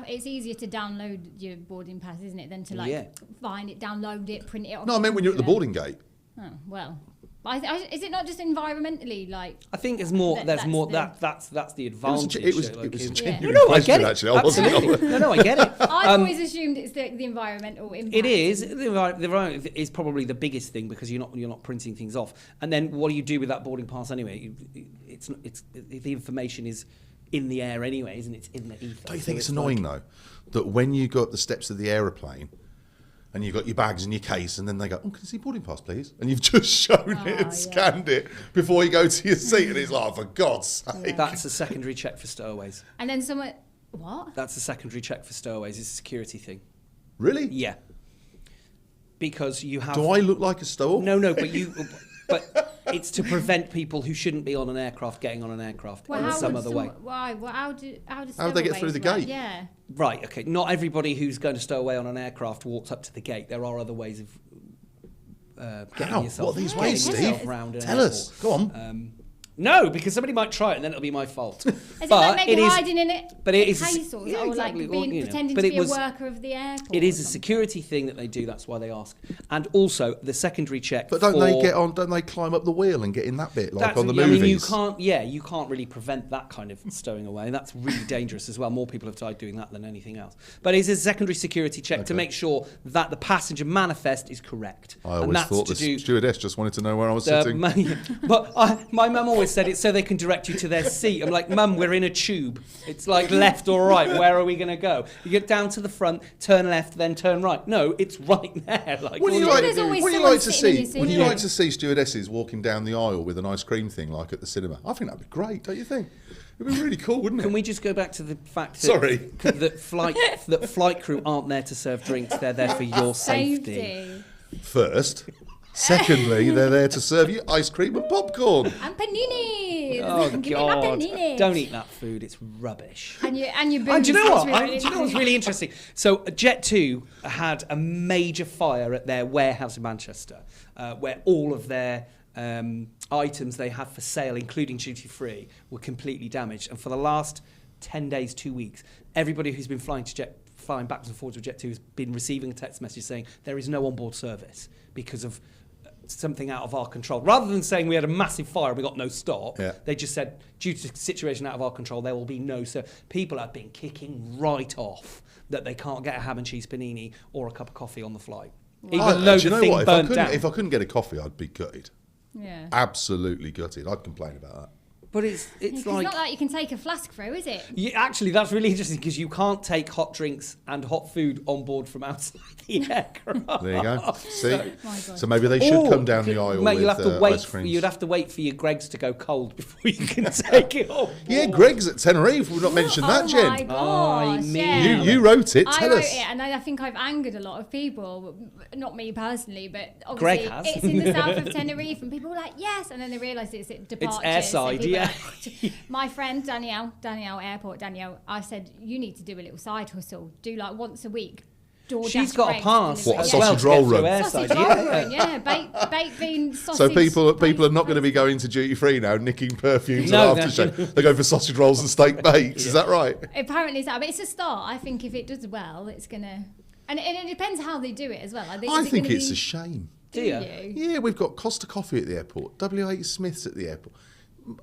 it's easier to download your boarding pass, isn't it, than to find it, download it, print it off. No, I meant when you're at the boarding gate. Oh, well. Is it not just environmentally like? I think there's more. That's the advantage. It was a genuine I question, get it. actually. No, I get it. I've always assumed it's the environmental impact. It is. The environment is probably the biggest thing because you're not printing things off. And then what do you do with that boarding pass anyway? It's the information is in the air anyway, isn't it? It's in the ether. Don't you think it's annoying though that when you go up the steps of the aeroplane and you've got your bags in your case, and then they go, "Oh, can I see boarding pass, please?" And you've just shown it and scanned it before you go to your seat, and it's like, oh, for God's sake. Yeah. That's a secondary check for stowaways. And then someone, what? That's a secondary check for stowaways. It's a security thing. Really? Yeah. Because you have. Do I look like a stowaway? No, but it's to prevent people who shouldn't be on an aircraft getting on an aircraft in some other way. Why? Well, how do they get through the gate? Yeah. Right. Okay. Not everybody who's going to stow away on an aircraft walks up to the gate. There are other ways of getting yourself. What are these ways, Steve? Tell us. Go on. No, because somebody might try it and then it'll be my fault. Is it like maybe hiding in it? But it is case or like pretending to be a worker of the airport. It is a security thing that they do. That's why they ask. And also the secondary check. But don't they climb up the wheel and get in that bit like on the movies? I mean, you can't really prevent that kind of stowing away. That's really dangerous as well. More people have died doing that than anything else. But it's a secondary security check to make sure that the passenger manifest is correct. I always thought the stewardess just wanted to know where I was sitting. But my mum always said it's so they can direct you to their seat. I'm like, Mum, we're in a tube. It's like left or right. Where are we going to go? You get down to the front, turn left, then turn right. No, it's right there. Like, Would you like to see stewardesses walking down the aisle with an ice cream thing like at the cinema? I think that'd be great, don't you think? It'd be really cool, wouldn't it? Can we just go back to the fact that, that flight crew aren't there to serve drinks? They're there for your safety. First. Secondly, they're there to serve you ice cream and popcorn. And paninis. Oh, Give me my God. panini. Don't eat that food. It's rubbish. And your booze. And do you know what? Really Do you know what's really interesting? So Jet2 had a major fire at their warehouse in Manchester, where all of their items they had for sale, including duty free, were completely damaged. And for the last 10 days, 2 weeks, everybody who's been flying backwards and forwards with Jet2 has been receiving a text message saying there is no onboard service because of something out of our control. Rather than saying we had a massive fire and we got no stop, they just said, due to the situation out of our control, there will be no... So people have been kicking right off that they can't get a ham and cheese panini or a cup of coffee on the flight. Even though the thing burnt down. If I couldn't get a coffee, I'd be gutted. Yeah. Absolutely gutted. I'd complain about that. But it's It's like... not like you can take a flask through, is it? Yeah, actually, that's really interesting because you can't take hot drinks and hot food on board from outside the aircraft. There you go. See? My God. So maybe they should come down the aisle Mate, with you'll have to wait. ice creams. You'd have to wait for your Greggs to go cold before you can take it off. Yeah, Greg's at Tenerife. We've not mentioned that, Oh my Jen. gosh, mean. You wrote it. I Tell wrote us. it, and I think I've angered a lot of people. Not me personally, but Greg obviously has. it's in the south of Tenerife, and people were like, "Yes," and then they realise it's at departures. airside, so yeah. My friend Danielle Airport, I said, "You need to do a little side hustle. Do like once a week." She's got a pass. What, a as well sausage to roll get through run? airside. Sausage roll run, yeah. Baked bean sausage. So people are not going to be going to duty free now, nicking perfumes No, and aftershave. They go for sausage rolls and steak bakes. Is that right? Apparently so, but it's a start. I think if it does well, it's gonna, and it depends how they do it as well. I think it's a shame. Do Yeah. you? Yeah, we've got Costa Coffee at the airport, W.H. Smith's at the airport.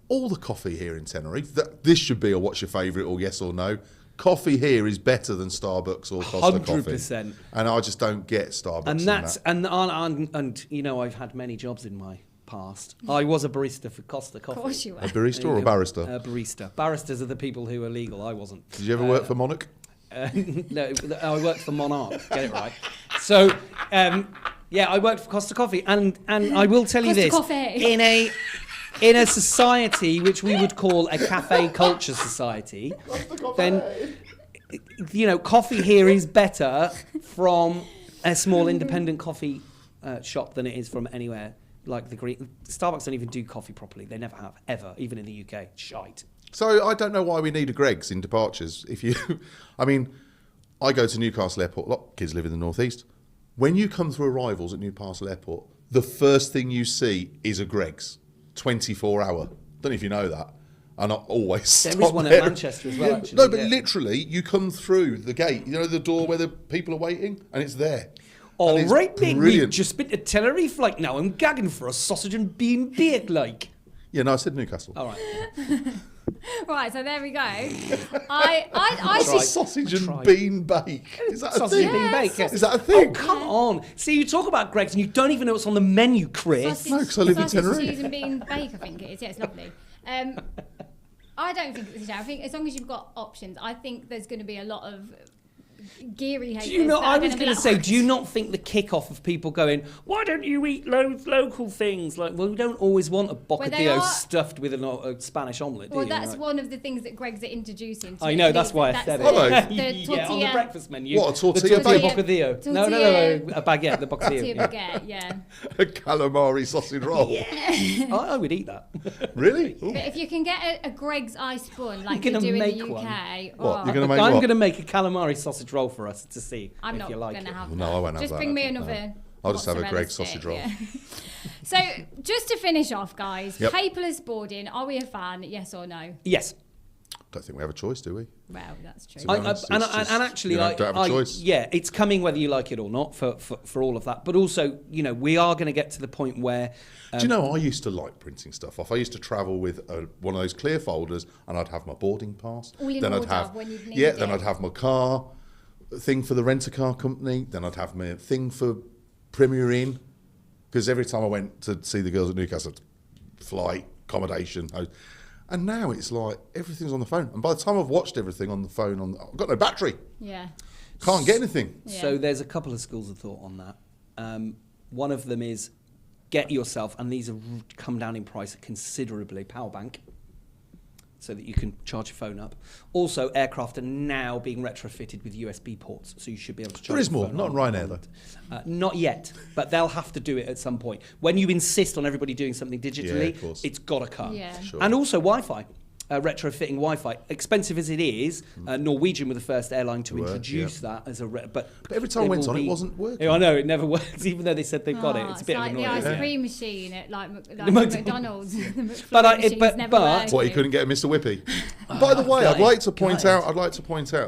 All the coffee here in Tenerife. This should be a what's your favourite or yes or no. Coffee here is better than Starbucks or Costa Coffee. 100%. And I just don't get Starbucks. And in that's that. and you know, I've had many jobs in my past. I was a barista for Costa Coffee. Of course you were. A barista or a barrister? A barista. Barristers are the people who are legal. I wasn't. Did you ever work for Monarch? No, I worked for Monarch. Get it right. So, yeah, I worked for Costa Coffee, and I will tell you Costa this: Coffee. in a society which we would call a cafe culture society, then you know, coffee here is better from a small independent coffee shop than it is from anywhere like the Green. Starbucks don't even do coffee properly. They never have, ever, even in the UK. Shite. So I don't know why we need a Greggs in departures. I mean, I go to Newcastle Airport. A lot of kids live in the northeast. When you come through arrivals at Newcastle Airport, the first thing you see is a Greggs, 24-hour. Don't know if you know that. And I always There stop is one there. at Manchester as well, actually. No, but yeah. literally, you come through the gate. You know the door where the people are waiting, and it's there. All And it's right, mate. We've brilliant. just been to Tenerife. Like now, I'm gagging for a sausage and bean bake. Like, Yeah, no, I said Newcastle. all right. Right, so there we go. What's Right. a sausage and Tried. bean bake? Is that a Sausage thing? and bean bake. yeah. Is that a Oh, thing? come on. See, you talk about Greggs and you don't even know what's on the menu, Chris. No, 'cause I live in sausage, Tenerife. cheese and bean bake, I think it is. Yeah, it's lovely. I don't think it's a shame. I think as long as you've got options, I think there's going to be a lot of geary haters. Do you know, that are I was gonna be going to like, say, do you not think the kick-off of people going, why don't you eat local things? Like, well, we don't always want a Well, they bocadillo are- stuffed with a Spanish omelette, Well, do you? that's Right. one of the things that Greg's are introducing. To I know, that's why I That's said it. Hello. The Yeah, on the tortilla- breakfast menu. What, a tortilla The tortilla bake? bocadillo. No, Tortilla- a baguette, the bocadillo. tortilla Yeah. baguette, yeah. A calamari sausage roll. I would eat that. Really? Ooh. But if you can get a Greg's ice bun like You're they gonna do in make the UK, What, you're gonna make I'm what? going to make a calamari sausage roll for us to see I'm if not you like going to it. have No, that. I won't have Just that, bring me actually, no. another. I'll just have a mozzarella Greg's stick, sausage roll. yeah. So, just to finish off, guys, Yep. paperless boarding. Are we a fan? Yes or no? Yes. Don't think we have a choice, do we? Well, that's true. To be honest, it's just- And actually, you don't have a choice. yeah, it's coming whether you like it or not for all of that. But also, you know, we are going to get to the point where Do you know, I used to like printing stuff off. I used to travel with one of those clear folders, and I'd have my boarding pass. All in then order I'd have, when you'd need yeah, it. then I'd have my car thing for the rent-a-car company. Then I'd have my thing for Premier Inn, because every time I went to see the girls at Newcastle, flight, accommodation, and now it's like everything's on the phone. And by the time I've watched everything on the phone, I've got no battery, Yeah. can't get anything. Yeah. So there's a couple of schools of thought on that. One of them is get yourself, and these have come down in price considerably, power bank. so that you can charge your phone up. Also, aircraft are now being retrofitted with USB ports, so you should be able to charge There is your more, phone not on Ryanair though. Not yet, but they'll have to do it at some point. When you insist on everybody doing something digitally, of course. it's got to come. Yeah. Sure. And also Wi-Fi. Retrofitting Wi-Fi, expensive as it is, Norwegian were the first airline to introduce that as a. But every time I went on, it wasn't working. Yeah, I know it never works, even though they said they've got it. It's a bit like annoying. the ice cream machine at like McDonald's. McDonald's. The But What, you couldn't get a Mr. Whippy? By the way, I'd like to point out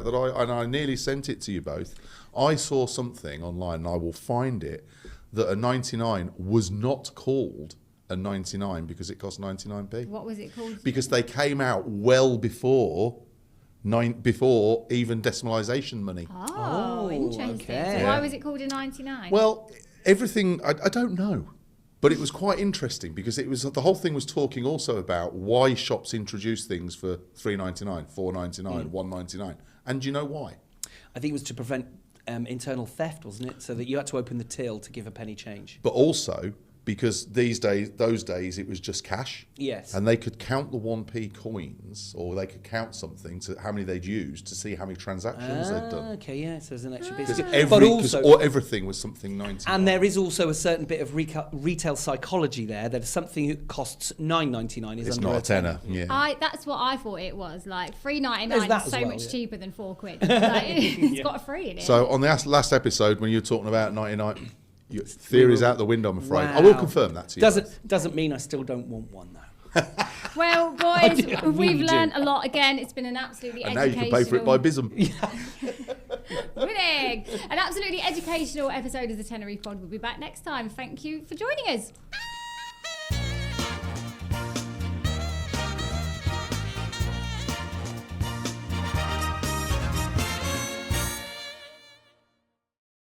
that I nearly sent it to you both. I saw something online, and I will find it, that a 99 was not called a 99 because it cost 99p. What was it called? Because they came out well before even decimalisation money. Oh, interesting. okay. So why was it called a 99? Well, everything, I don't know. But it was quite interesting because the whole thing was talking also about why shops introduce things for $3.99, $4.99, $1.99. And do you know why? I think it was to prevent internal theft, wasn't it? So that you had to open the till to give a penny change. But also because those days, it was just cash. Yes. And they could count the 1p coins, or they could count something to how many they'd used to see how many transactions they'd done. Okay, yeah, so there's an extra bit. Because everything was something 99. And there is also a certain bit of retail psychology there. That something that costs $9.99 is it's under not a tenner. Yeah. That's what I thought it was. Like $3.99 There's that is as so well, much yeah. cheaper than £4. Like, it's got a free in it. So on the last episode, when you were talking about 99, your theory's out the window, I'm afraid. Wow. I will confirm that to you. Doesn't mean I still don't want one though. Well, boys, I we've really learned do. a lot. Again, it's been an absolutely And now you educational... can pay for it by BISM. Winning! An absolutely educational episode of the Tenerife Pod. We'll be back next time. Thank you for joining us.